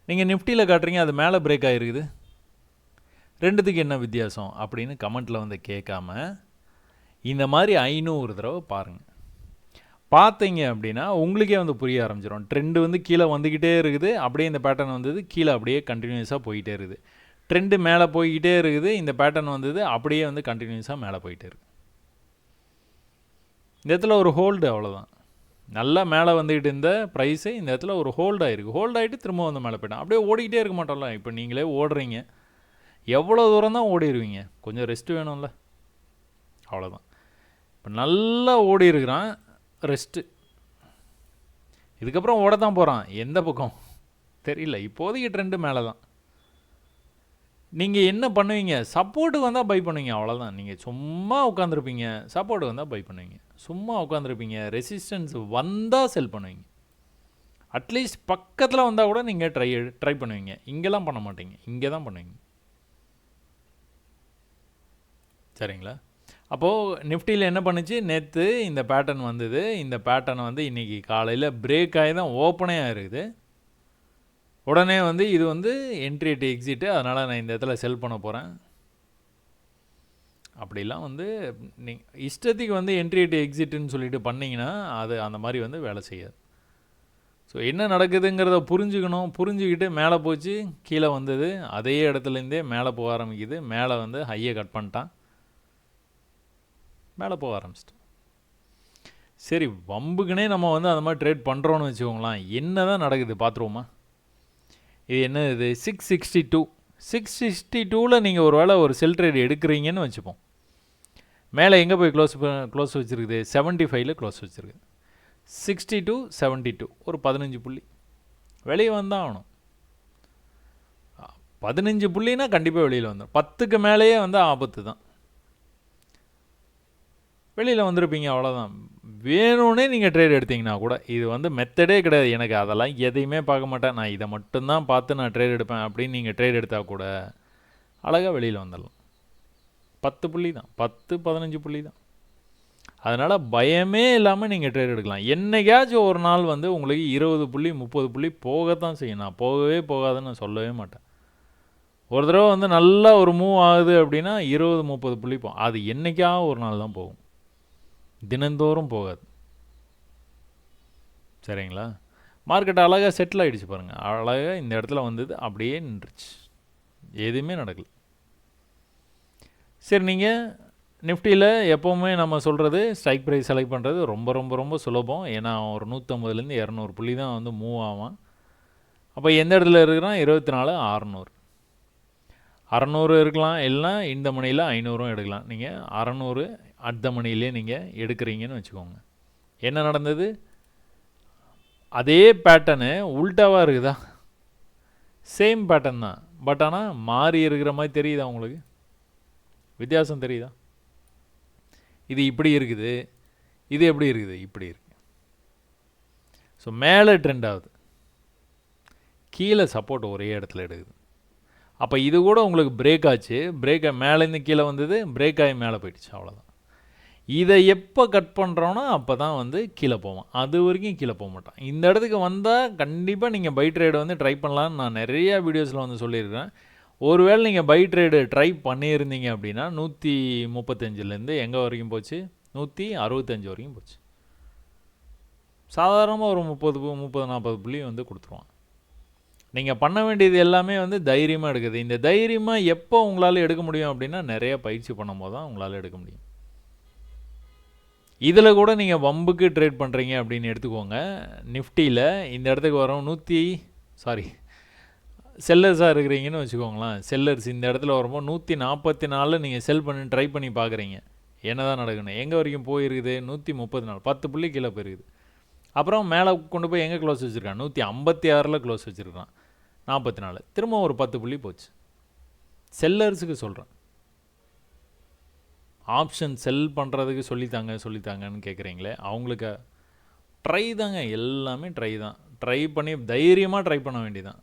நீங்கள் நிஃப்டியில் காட்டுறீங்க அது மேலே பிரேக் ஆகிருக்குது, ரெண்டுத்துக்கு என்ன வித்தியாசம் அப்படின்னு கமெண்ட்டில் வந்து கேட்காம இந்த மாதிரி 500 தடவை பாருங்கள். பார்த்தீங்க அப்படின்னா உங்களுக்கே வந்து புரிய ஆரம்பிச்சிடும். ட்ரெண்டு வந்து கீழே வந்துக்கிட்டே இருக்குது, அப்படியே இந்த பேட்டர்ன் வந்தது கீழே அப்படியே கண்டினியூஸாக போயிட்டே இருக்குது. ட்ரெண்டு மேலே போய்கிட்டே இருக்குது, இந்த பேட்டர்ன் வந்தது அப்படியே வந்து கண்டினியூஸாக மேலே போயிட்டே இருக்குது. இந்த இடத்துல ஒரு ஹோல்டு, அவ்வளோதான். நல்லா மேலே வந்துக்கிட்டு இருந்த ப்ரைஸு இந்த இடத்துல ஒரு ஹோல்டு ஆகிருக்கு. ஹோல்டு ஆகிட்டு திரும்ப வந்து மேலே போய்ட்டேன். அப்படியே ஓடிக்கிட்டே இருக்க மாட்டோம்ல. இப்போ நீங்களே ஓடுறீங்க, எவ்வளோ தூரம் தான் ஓடிடுவீங்க? கொஞ்சம் ரெஸ்ட்டு வேணும்ல, அவ்வளோதான். இப்போ நல்லா ஓடி இருக்கிறான், ரெஸ்ட்டு. இதுக்கப்புறம் ஓட தான் போகிறான், எந்த பக்கம் தெரியல. இப்போதைக்கு ட்ரெண்டு மேலே தான். நீங்கள் என்ன பண்ணுவீங்க? சப்போர்ட்டுக்கு வந்தால் பை பண்ணுவீங்க, அவ்வளோதான். நீங்கள் சும்மா உட்காந்துருப்பீங்க, சப்போர்ட்டுக்கு வந்தால் பை பண்ணுவீங்க. சும்மா உட்காந்துருப்பீங்க, ரெசிஸ்டன்ஸ் வந்தால் செல் பண்ணுவீங்க. அட்லீஸ்ட் பக்கத்தில் வந்தால் கூட நீங்கள் ட்ரை பண்ணுவீங்க. இங்கெல்லாம் பண்ண மாட்டீங்க, இங்கே தான் பண்ணுவீங்க. சரிங்களா? அப்போது நிஃப்டியில் என்ன பண்ணுச்சு, நேற்று இந்த பேட்டர்ன் வந்தது. இந்த பேட்டர்ன் வந்து இன்றைக்கி காலையில் பிரேக் ஆகி தான் ஓப்பனே ஆகிருக்குது. உடனே வந்து இது வந்து என்ட்ரி டு எக்ஸிட்டு, அதனால் நான் இந்த இடத்துல செல் பண்ண போகிறேன். அப்படிலாம் வந்து நீங்கள் இஷ்டத்துக்கு வந்து என்ட்ரி டு எக்ஸிட்டுன்னு சொல்லிட்டு பண்ணிங்கன்னா அது அந்த மாதிரி வந்து வேலை செய்யாது. ஸோ என்ன நடக்குதுங்கிறத புரிஞ்சுக்கணும். புரிஞ்சுக்கிட்டு மேலே போச்சு, கீழே வந்தது, அதே இடத்துலேருந்தே மேலே போக ஆரம்பிக்குது. மேலே வந்து ஹையை கட் பண்ணிட்டான், மேலே போக ஆரம்பிச்சிட்டோம். சரி, வம்புக்குனே நம்ம வந்து அந்த மாதிரி ட்ரேட் பண்ணுறோன்னு வச்சுக்கோங்களேன். என்ன தான் நடக்குது பார்த்துருவோமா? இது என்ன, இது 662. 662ல் நீங்கள் ஒரு வேளை ஒரு செல் ட்ரேட் எடுக்கிறீங்கன்னு வச்சுப்போம். மேலே எங்கே போய் க்ளோஸ் வச்சுருக்குது? 75ல் க்ளோஸ் வச்சுருக்குது. 62 72 ஒரு 15 புள்ளி வெளியே வந்தால் ஆகணும். 15 புள்ளினா கண்டிப்பாக வெளியில் வந்துடும். 10க்கு மேலேயே வந்து ஆபத்து தான். வெளியில் வந்திருப்பீங்க, அவ்வளோதான். வேணும்னே நீங்கள் ட்ரேட் எடுத்தீங்கன்னா கூட, இது வந்து மெத்தடே கிடையாது. எனக்கு அதெல்லாம் எதையுமே பார்க்க மாட்டேன், நான் இதை மட்டும்தான் பார்த்து நான் ட்ரேட் எடுப்பேன் அப்படின்னு நீங்கள் ட்ரேட் எடுத்தால் கூட அழகாக வெளியில் வந்துடலாம். 10 புள்ளி தான், 10-15 புள்ளி தான். அதனால் பயமே இல்லாமல் நீங்கள் ட்ரேட் எடுக்கலாம். என்னைக்காச்சும் ஒரு நாள் வந்து உங்களுக்கு 20 புள்ளி 30 புள்ளி போகத்தான் செய்யும். நான் போகவே போகாதுன்னு நான் சொல்லவே மாட்டேன். ஒரு தடவை வந்து நல்லா ஒரு மூவ் ஆகுது அப்படின்னா 20-30 புள்ளி போகும். அது என்றைக்காக ஒரு நாள் தான் போகும், தினந்தோறும் போகாது. சரிங்களா? மார்க்கெட் அழகாக செட்டில் ஆகிடுச்சு பாருங்கள். அழகாக இந்த இடத்துல வந்தது, அப்படியே நின்றுச்சு, எதுவுமே நடக்கலை. சரி, நீங்கள் நிஃப்டியில் எப்போவுமே நம்ம சொல்கிறது ஸ்ட்ரைக் ப்ரைஸ் செலக்ட் பண்ணுறது ரொம்ப ரொம்ப ரொம்ப சுலபம். ஏன்னா ஒரு 150லேருந்து 200 புள்ளி தான் வந்து மூவ் ஆகும். அப்போ எந்த இடத்துல இருக்கிறான்? 24,600. 600 இருக்கலாம், இல்லைனா இந்த மணியில் 500 எடுக்கலாம். நீங்கள் 600 அடுத்த மணிலே நீங்கள் எடுக்கிறீங்கன்னு வச்சுக்கோங்க. என்ன நடந்தது? அதே பேட்டர்னு உல்ட்டாவாக இருக்குதா? சேம் பேட்டர்ன் தான், பட் ஆனால் மாறி இருக்கிற மாதிரி தெரியுதா உங்களுக்கு? வித்தியாசம் தெரியுதா? இது இப்படி இருக்குது, இது எப்படி இருக்குது? இப்படி இருக்குது. ஸோ மேலே ட்ரெண்ட் ஆகுது, கீழே சப்போர்ட் ஒரே இடத்துல எடுக்குது. அப்போ இது கூட உங்களுக்கு பிரேக் ஆச்சு, பிரேக்கை மேலேருந்து கீழே வந்தது, பிரேக் ஆகி மேலே போயிடுச்சு, அவ்வளோதான். இதை எப்போ கட் பண்ணுறோன்னா அப்போ தான் வந்து கீழே போவோம். அது வரைக்கும் கீழே போக மாட்டான். இந்த இடத்துக்கு வந்தால் கண்டிப்பாக நீங்கள் பை ட்ரேடு வந்து ட்ரை பண்ணலான்னு நான் நிறையா வீடியோஸில் வந்து சொல்லியிருக்கேன். ஒருவேளை நீங்கள் பை ட்ரேடு ட்ரை பண்ணியிருந்தீங்க அப்படின்னா 135லேருந்து எங்கே வரைக்கும் போச்சு? 165 வரைக்கும் போச்சு. சாதாரணமாக ஒரு 30-40 புள்ளி வந்து கொடுத்துருவான். நீங்கள் பண்ண வேண்டியது எல்லாமே வந்து தைரியமாக எடுக்குது. இந்த தைரியமாக எப்போ உங்களால் எடுக்க முடியும் அப்படின்னா நிறைய பயிற்சி பண்ணும் போது தான் உங்களால் எடுக்க முடியும். இதில் கூட நீங்கள் வம்புக்கு ட்ரேட் பண்ணுறீங்க அப்படின்னு எடுத்துக்கோங்க. நிஃப்டியில் இந்த இடத்துக்கு வரோம் செல்லர்ஸாக இருக்கிறீங்கன்னு வச்சுக்கோங்களேன். செல்லர்ஸ் இந்த இடத்துல வரும்போது 144 நீங்கள் செல் பண்ணி ட்ரை பண்ணி பார்க்குறீங்க, என்ன தான் நடக்கணும்? எங்கே வரைக்கும் போயிருக்குது? 134, 10 புள்ளி கீழே போயிருக்குது. அப்புறம் மேலே கொண்டு போய் எங்கே க்ளோஸ் வச்சுருக்கான்? 156ல் க்ளோஸ் வச்சுருக்கான், 44. திரும்ப ஒரு 10 புள்ளி போச்சு. செல்லர்ஸுக்கு சொல்கிறேன், ஆப்ஷன் செல் பண்ணுறதுக்கு சொல்லித்தாங்கன்னு கேட்குறீங்களே, அவங்களுக்கு ட்ரை தாங்க, எல்லாமே ட்ரை தான். ட்ரை பண்ணி தைரியமாக ட்ரை பண்ண வேண்டியதான்.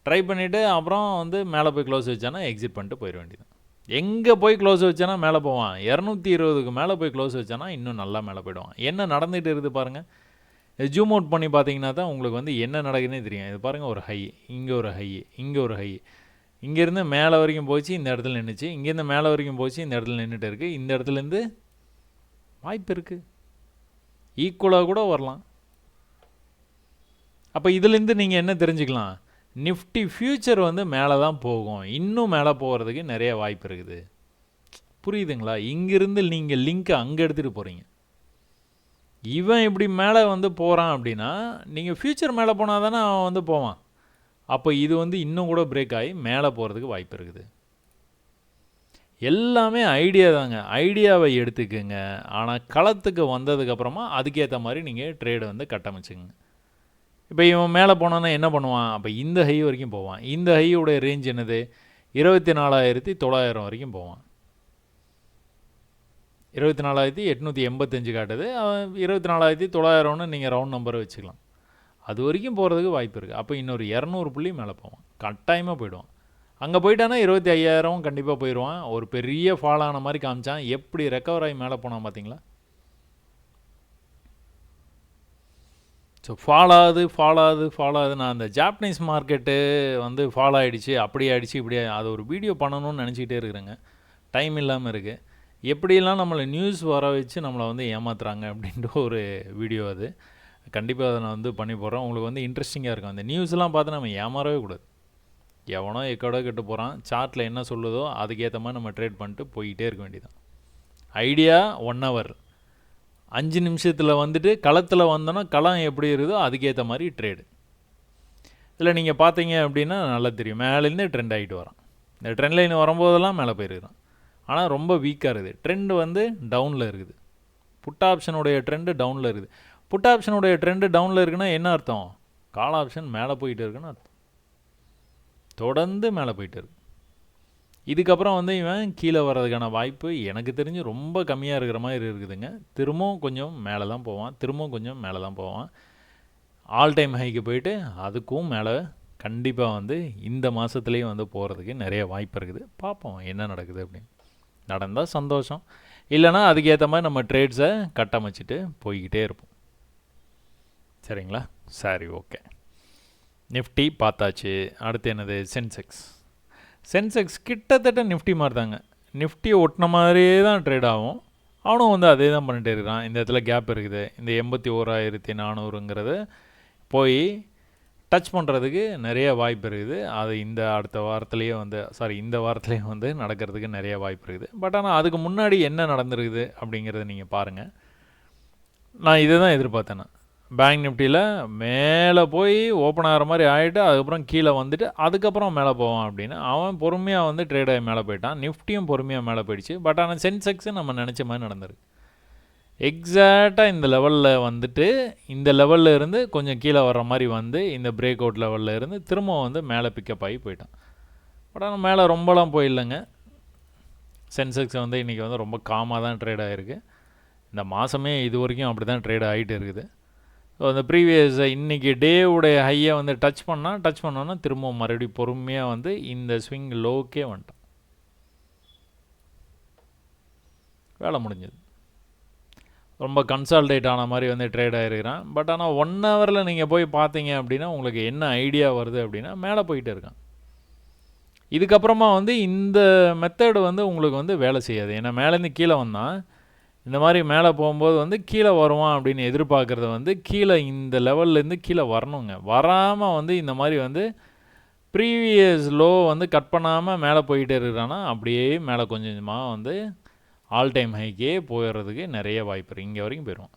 ட்ரை பண்ணிவிட்டு அப்புறம் வந்து மேலே போய் க்ளோஸ் வச்சானா எக்ஸிட் பண்ணிட்டு போயிட வேண்டியதான். எங்கே போய் க்ளோஸ் வச்சானா மேலே போவான்? 220க்கு மேலே போய் க்ளோஸ் வச்சானா இன்னும் நல்லா மேலே போய்டுவான். என்ன நடந்துகிட்டு இருக்குது பாருங்கள். ஜூம் அவுட் பண்ணி பார்த்தீங்கன்னா தான் உங்களுக்கு வந்து என்ன நடக்குதுன்னே தெரியும். இது பாருங்கள், ஒரு ஹை, இங்கே ஒரு ஹை, இங்கே ஒரு ஹை, இங்கேருந்து மேலே வரைக்கும் போச்சு, இந்த இடத்துல நின்றுச்சு, இங்கேருந்து மேலே வரைக்கும் போச்சு, இந்த இடத்துல நின்றுட்டு இருக்குது. இந்த இடத்துலேருந்து வாய்ப்பு இருக்குது, ஈக்குவலாக கூட வரலாம். அப்போ இதுலேருந்து நீங்கள் என்ன தெரிஞ்சுக்கலாம்? நிஃப்டி ஃப்யூச்சர் வந்து மேலே தான் போகும், இன்னும் மேலே போகிறதுக்கு நிறைய வாய்ப்பு இருக்குது. புரியுதுங்களா? இங்கிருந்து நீங்கள் லிங்க்கை அங்கே எடுத்துகிட்டு போகிறீங்க. இவன் இப்படி மேலே வந்து போகிறான் அப்படின்னா நீங்கள் ஃப்யூச்சர் மேலே போனால் தானே அவன் வந்து போவான். அப்போ இது வந்து இன்னும் கூட பிரேக் ஆகி மேலே போகிறதுக்கு வாய்ப்பு இருக்குது. எல்லாமே ஐடியா தாங்க, ஐடியாவை எடுத்துக்கோங்க. ஆனால் களத்துக்கு வந்ததுக்கப்புறமா அதுக்கேற்ற மாதிரி நீங்கள் ட்ரேடை வந்து கட்டமைச்சுங்க. இப்போ இவன் மேலே போனான்னா என்ன பண்ணுவான்? அப்போ இந்த ஹை வரைக்கும் போவான். இந்த ஹையோடைய ரேஞ்ச் என்னது? 24,900 வரைக்கும் போவான். 24,885 காட்டுது. 24,900ன்னு நீங்கள் ரவுண்ட் நம்பரை வச்சுக்கலாம். அது வரைக்கும் போகிறதுக்கு வாய்ப்பு இருக்குது. அப்போ இன்னொரு 200 புள்ளி மேலே போவான், கட்டாயமாக போயிடுவான். அங்கே போயிட்டானா 25,000 கண்டிப்பாக போயிடுவான். ஒரு பெரிய ஃபால் ஆன மாதிரி காமிச்சான், எப்படி ரெக்கவர் ஆகி மேலே போனான் பார்த்தீங்களா? ஸோ ஃபால் ஆகுது. நான் அந்த ஜாப்பனீஸ் மார்க்கெட்டு வந்து ஃபால் ஆகிடுச்சு, அப்படி ஆகிடுச்சு, இப்படி அது ஒரு வீடியோ பண்ணணும்னு நினச்சிக்கிட்டே இருக்கிறேங்க. டைம் இல்லாமல் இருக்குது. எப்படியெல்லாம் நம்மளை நியூஸ் வர வச்சு நம்மளை வந்து ஏமாத்துறாங்க அப்படின்ட்டு ஒரு வீடியோ அது. கண்டிப்பாக அதை நான் வந்து பண்ணி போடுறேன். உங்களுக்கு வந்து இன்ட்ரெஸ்டிங்காக இருக்கும். அந்த நியூஸ்லாம் பார்த்து நம்ம ஏமாறவே கூடாது. எவனோ எக்கடோ கெட்டு போகிறான், சார்ட்டில் என்ன சொல்லுதோ அதுக்கேற்ற மாதிரி நம்ம ட்ரேட் பண்ணிட்டு போய்கிட்டே இருக்க வேண்டியதான். ஐடியா 1 hour, 5 நிமிஷத்தில் வந்துட்டு களத்தில் வந்தோன்னா களம் எப்படி இருக்குதோ அதுக்கேற்ற மாதிரி ட்ரேடு. இதில் நீங்கள் பார்த்தீங்க அப்படின்னா நல்லா தெரியும், மேலேருந்து ட்ரெண்ட் ஆகிட்டு வரான். இந்த ட்ரெண்ட் லைன் வரும்போதெல்லாம் மேலே போயிருக்கிறான். ஆனால் ரொம்ப வீக்காக இருக்குது. ட்ரெண்டு வந்து டவுனில் இருக்குது. புட் ஆப்ஷனுடைய ட்ரெண்டு டவுனில் இருக்குது. புட் ஆப்ஷனுடைய ட்ரெண்டு டவுனில் இருக்குன்னா என்ன அர்த்தம்? கால் ஆப்ஷன் மேலே போயிட்டு இருக்குன்னு அர்த்தம். தொடர்ந்து மேலே போயிட்டு இருக்கு. இதுக்கப்புறம் வந்து இவன் கீழே வர்றதுக்கான வாய்ப்பு எனக்கு தெரிஞ்சு ரொம்ப கம்மியாக இருக்கிற மாதிரி இருக்குதுங்க. திரும்பவும் கொஞ்சம் மேலே தான் போவான். ஆல் டைம் ஹைக்கு போயிட்டு அதுக்கும் மேலே கண்டிப்பாக வந்து இந்த மாதத்துலேயும் வந்து போகிறதுக்கு நிறைய வாய்ப்பு இருக்குது. பார்ப்போம் என்ன நடக்குது அப்படின்னு. நடந்தால் சந்தோஷம், இல்லைனா அதுக்கேற்ற மாதிரி நம்ம ட்ரேட்ஸை கட்டமைச்சிட்டு போய்கிட்டே இருப்போம். சரிங்களா? சரி, ஓகே. நிஃப்டி பார்த்தாச்சு. அடுத்து என்னது? சென்செக்ஸ் கிட்டத்தட்ட நிஃப்டி மாதிரி தாங்க. நிஃப்டி ஒட்டின மாதிரியே தான் ட்ரேட் ஆகும். அவனும் வந்து அதே தான் பண்ணிகிட்டே இருக்கிறான். இந்த இடத்துல கேப் இருக்குது. இந்த 81,400ங்கிறது போய் டச் பண்ணுறதுக்கு நிறைய வாய்ப்பு இருக்குது. அது இந்த வாரத்துலேயே வந்து நடக்கிறதுக்கு நிறைய வாய்ப்பு இருக்குது. பட் ஆனால் அதுக்கு முன்னாடி என்ன நடந்துருக்குது அப்படிங்கிறத நீங்கள் பாருங்கள். நான் இதை தான் எதிர்பார்த்தேன். பேங்க் நிஃப்டியில் மேலே போய் ஓப்பன் ஆகிற மாதிரி ஆகிட்டு அதுக்கப்புறம் கீழே வந்துட்டு அதுக்கப்புறம் மேலே போவான் அப்படின்னு அவன் பொறுமையாக வந்து ட்ரேட் ஆகி மேலே போயிட்டான். நிஃப்டியும் பொறுமையாக மேலே போயிடுச்சு. பட் ஆனால் சென்செக்ஸு நம்ம நினச்ச மாதிரி நடந்திருக்கு. எக்ஸாக்டாக இந்த லெவலில் வந்துட்டு இந்த லெவலில் இருந்து கொஞ்சம் கீழே வர்ற மாதிரி வந்து இந்த பிரேக் அவுட் லெவலில் இருந்து திரும்ப வந்து மேலே பிக்கப் ஆகி போயிட்டான். பட் ஆனால் மேலே ரொம்பலாம் போயிடலைங்க. சென்செக்ஸ் வந்து இன்றைக்கி வந்து ரொம்ப காமாக தான் ட்ரேட் ஆகிருக்கு. இந்த மாதமே இது வரைக்கும் அப்படி தான் ட்ரேட் ஆகிட்டு இருக்குது. ஸோ அந்த ப்ரீவியஸ் இன்றைக்கி டேவுடைய ஹையை வந்து டச் பண்ணோன்னா திரும்ப மறுபடியும் பொறுமையாக வந்து இந்த ஸ்விங் லோக்கே வந்துட்டான். வேலை முடிஞ்சது. ரொம்ப கன்சால்டேட் ஆன மாதிரி வந்து ட்ரேட் ஆகிருக்கிறான். பட் ஆனால் 1 ஹவரில் நீங்கள் போய் பார்த்தீங்க அப்படின்னா உங்களுக்கு என்ன ஐடியா வருது அப்படின்னா மேலே போயிட்டே இருக்கான். இதுக்கப்புறமா வந்து இந்த மெத்தடு வந்து உங்களுக்கு வந்து வேலை செய்யாது. ஏன்னா மேலேருந்து கீழே வந்தால் இந்த மாதிரி மேலே போகும்போது வந்து கீழே வருவான் அப்படின்னு எதிர்பார்க்குறத வந்து கீழே இந்த லெவல்லேருந்து கீழே வரணுங்க. வராமல் வந்து இந்த மாதிரி வந்து ப்ரீவியஸ் லோ வந்து கட் பண்ணாமல் மேலே போயிட்டே இருக்கிறான்னா அப்படியே மேலே கொஞ்சம் கொஞ்சமாக வந்து ஆல் டைம் ஹைக்கே போயிடுறதுக்கு நிறைய வாய்ப்பு இருக்குது. இங்கே வரைக்கும் போயிடுவான்.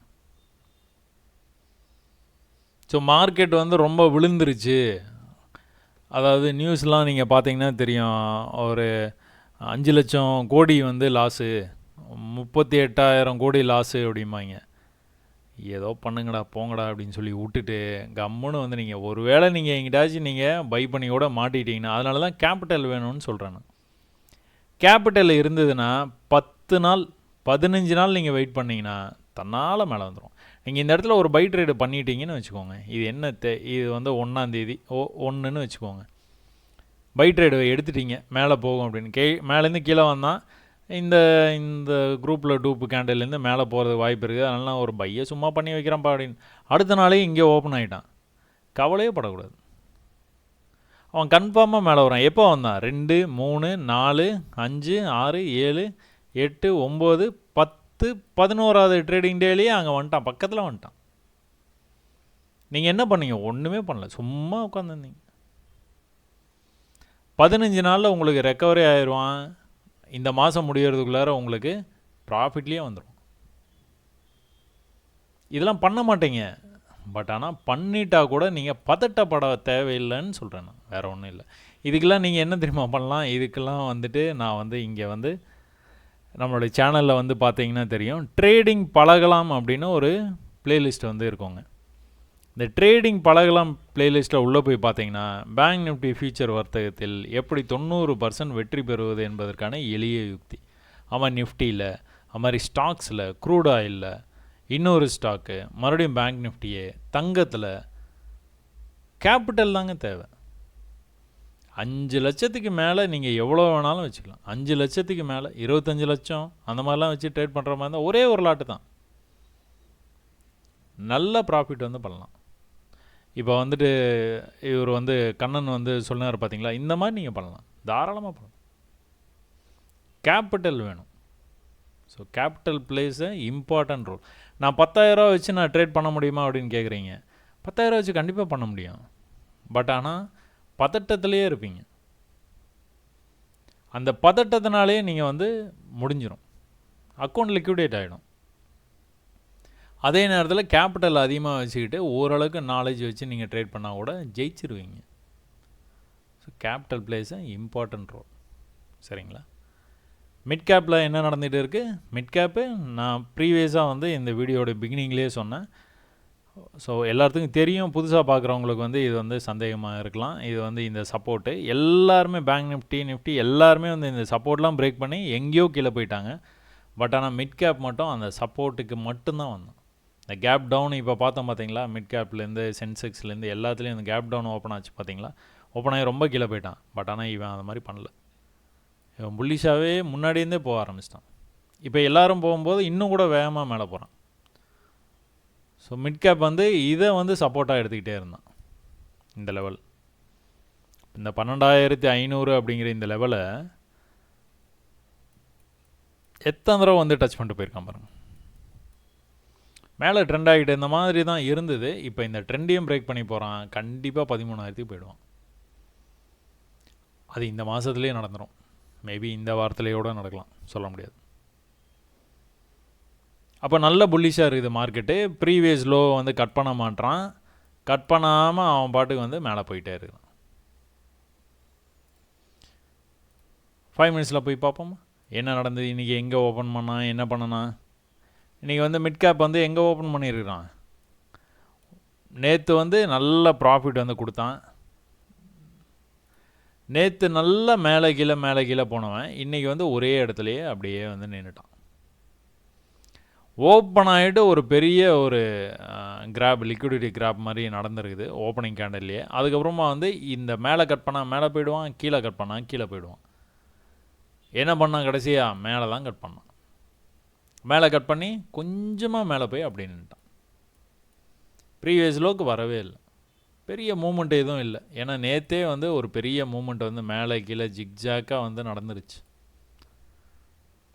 ஸோ மார்க்கெட் வந்து ரொம்ப விழுந்துருச்சு. அதாவது நியூஸ்லாம் நீங்கள் பார்த்தீங்கன்னா தெரியும், ஒரு 5 லட்சம் கோடி வந்து லாஸு, 38,000 கோடி லாஸு அப்படிம்பாங்க. ஏதோ பண்ணுங்கடா போங்கடா அப்படின்னு சொல்லி விட்டுட்டு கம்முன்னு வந்து நீங்கள் ஒருவேளை நீங்கள் எங்கிட்டாச்சும் நீங்கள் பை பண்ணி கூட மாட்டிக்கிட்டீங்கன்னா, அதனால தான் கேபிட்டல் வேணும்னு சொல்கிறேன் நான். கேபிட்டல் இருந்ததுன்னா 10 நாள் 15 நாள் நீங்கள் வெயிட் பண்ணிங்கன்னா தன்னால் மேலே வந்துடும். நீங்கள் இந்த இடத்துல ஒரு பை ட்ரேடு பண்ணிட்டீங்கன்னு வச்சுக்கோங்க. இது என்ன இது வந்து 1ஆம் தேதி 1ன்னு வச்சுக்கோங்க. பை ட்ரேடு எடுத்துட்டீங்க மேலே போகும் அப்படின்னு மேலேருந்து கீழே வந்தால் இந்த இந்த குரூப்பில் டூப்பு கேண்டல்லேருந்து மேலே போகிறது வாய்ப்பு இருக்குது. அதனால ஒரு பையை சும்மா பண்ணி வைக்கிறேன்ப்பா அப்படின்னு அடுத்த நாளே இங்கே ஓப்பன் ஆகிட்டான். கவலையே படக்கூடாது. அவன் கன்ஃபார்மாக மேலே வரான். எப்போ வந்தான்? 2, 3, 4, 5, 6, 7, 8, 9, 10, 11வது ட்ரேடிங் டேலேயே அங்கே வந்துட்டான், பக்கத்தில் வந்துட்டான். நீங்கள் என்ன பண்ணீங்க? ஒன்றுமே பண்ணல, சும்மா உட்காந்துருந்தீங்க. 15 நாளில் உங்களுக்கு ரெக்கவரி ஆயிடுவான். இந்த மாதம் முடிகிறதுக்குள்ளார உங்களுக்கு ப்ராஃபிட்லேயே வந்துடும். இதெல்லாம் பண்ண மாட்டீங்க. பட் ஆனால் பண்ணிட்டா கூட நீங்கள் பதட்டப்பட தேவையில்லைன்னு சொல்கிறேன் நான், வேறு ஒன்றும் இல்லை. இதுக்கெல்லாம் நீங்கள் என்ன தெரியுமா பண்ணலாம்? இதுக்கெல்லாம் வந்துட்டு நான் வந்து இங்கே வந்து நம்மளுடைய சேனலில் வந்து பார்த்தீங்கன்னா தெரியும், ட்ரேடிங் பழகலாம் அப்படின்னு ஒரு பிளேலிஸ்ட் வந்து இருக்குங்க. இந்த ட்ரேடிங் பழகலாம் பிளேலிஸ்ட்டில் உள்ளே போய் பார்த்தீங்கன்னா பேங்க் நிஃப்டி ஃபியூச்சர் வர்த்தகத்தில் எப்படி 90% வெற்றி பெறுவது என்பதற்கான எளிய யுக்தி. அவன் நிஃப்டியில், அது மாதிரி ஸ்டாக்ஸில், க்ரூட் ஆயிலில், இன்னொரு ஸ்டாக்கு, மறுபடியும் பேங்க் நிஃப்டியே, தங்கத்தில், கேபிட்டல் தாங்க தேவை. 5 லட்சத்துக்கு மேலே நீங்கள் எவ்வளோ வேணாலும் வச்சுக்கலாம். 5 லட்சத்துக்கு மேலே 25 லட்சம் அந்த மாதிரிலாம் வச்சு ட்ரேட் பண்ணுற மாதிரி இருந்தால் ஒரே ஒரு லாட்டு தான், நல்ல ப்ராஃபிட் வந்து பண்ணலாம். இப்போ வந்துட்டு இவர் வந்து கண்ணன் வந்து சொன்னார் பார்த்தீங்களா, இந்த மாதிரி நீங்கள் பண்ணலாம், தாராளமாக பண்ணலாம். கேபிட்டல் வேணும். So capital plays a important role. நான் 10,000 வச்சு நான் ட்ரேட் பண்ண முடியுமா அப்படின்னு கேட்குறீங்க. 10,000 வச்சு கண்டிப்பாக பண்ண முடியும். பட் ஆனால் பதட்டத்திலே இருப்பீங்க. அந்த பதட்டத்தினாலே நீங்கள் வந்து முடிஞ்சிடும், அக்கௌண்ட் லிக்விடேட் ஆகிடும். அதே நேரத்தில் கேபிட்டல் அதிகமாக வச்சுக்கிட்டு ஓரளவுக்கு நாலேஜ் வச்சு நீங்கள் ட்ரேட் பண்ணால் கூட ஜெயிச்சிருவீங்க. So capital plays a important role. சரிங்களா? மிட் கேப்பில் என்ன நடந்துகிட்டு இருக்குது? மிட் கேப்பு நான் ப்ரீவியஸாக வந்து இந்த வீடியோட பிகினிங்லேயே சொன்னேன். ஸோ எல்லாத்துக்கும் தெரியும், புதுசாக பார்க்குறவங்களுக்கு வந்து இது வந்து சந்தேகமாக இருக்கலாம். இது வந்து இந்த சப்போர்ட்டு எல்லாருமே பேங்க் நிஃப்டி எல்லாருமே வந்து இந்த சப்போர்ட்லாம் பிரேக் பண்ணி எங்கேயோ கீழே போயிட்டாங்க. பட் ஆனால் மிட் கேப் மட்டும் அந்த சப்போர்ட்டுக்கு மட்டும்தான் வந்தோம். இந்த கேப் டவுன் இப்போ பார்த்தோம் பார்த்தீங்களா, மிட் கேப்லேருந்து சென்செக்ஸ்லேருந்து எல்லாத்துலேயும் இந்த கேப் டவுன் ஓப்பன் ஆச்சு பார்த்தீங்களா. ஓப்பன் ஆகி ரொம்ப கீழே போயிட்டான். பட் ஆனால் இவன் அந்த மாதிரி பண்ணல. இவன் புல்லிஷாகவே முன்னாடியிருந்தே போக ஆரம்பிச்சிட்டான். இப்போ எல்லோரும் போகும்போது இன்னும் கூட வேகமாக மேலே போகிறான். ஸோ மிட் கேப் வந்து இதை வந்து சப்போர்ட்டாக எடுத்துக்கிட்டே இருந்தான். இந்த லெவல், இந்த 12,500 அப்படிங்கிற இந்த லெவலை எத்தனை தடவை வந்து டச் பண்ணிட்டு போயிருக்கான் பாருங்கள். மேலே ட்ரெண்ட் ஆகிட்டு இந்த மாதிரி தான் இருந்தது. இப்போ இந்த ட்ரெண்டையும் பிரேக் பண்ணி போகிறான். கண்டிப்பாக 13,000 போயிடுவான். அது இந்த மாதத்துலேயே நடந்துடும். மேபி இந்த வாரத்திலேயோட நடக்கலாம், சொல்ல முடியாது. அப்போ நல்ல புல்லிஷாக இருக்குது மார்க்கெட்டு. ப்ரீவியஸ் லோ வந்து கட் பண்ண மாட்டான். கட் பண்ணாமல் அவன் பாட்டுக்கு வந்து மேலே போயிட்டே இருக்கான். 5 மினிட்ஸில் போய் பார்ப்போமா என்ன நடந்தது, இன்றைக்கி எங்கே ஓப்பன் பண்ணான், என்ன பண்ணனா. இன்றைக்கி வந்து மிட் கேப் வந்து எங்கே ஓப்பன் பண்ணியிருக்கிறான். நேற்று வந்து நல்ல ப்ராஃபிட் வந்து கொடுத்தான். நேற்று நல்லா மேலே கீழே போனவன் இன்றைக்கி வந்து ஒரே இடத்துலையே அப்படியே வந்து நின்றுட்டான். ஓப்பன் ஆகிட்டு ஒரு பெரிய ஒரு கிராப், லிக்விடிட்டி கிராப் மாதிரி நடந்துருக்குது ஓப்பனிங் கேண்டல்லையே. அதுக்கப்புறமா வந்து இந்த மேலே கட் பண்ணால் மேலே போயிடுவான், கீழே கட் பண்ணால் கீழே போயிடுவான். என்ன பண்ணான் கடைசியாக? மேலே தான் கட் பண்ணான். மேலே கட் பண்ணி கொஞ்சமாக மேலே போய் அப்படி நின்றுட்டான். ப்ரீவியஸ் லோக்கு வரவே இல்லை, பெரிய மூமெண்ட் எதுவும் இல்லை. ஏன்னா நேற்றே வந்து ஒரு பெரிய மூமெண்ட் வந்து மேலே கீழே ஜிக்ஜாக்காக வந்து நடந்துருச்சு.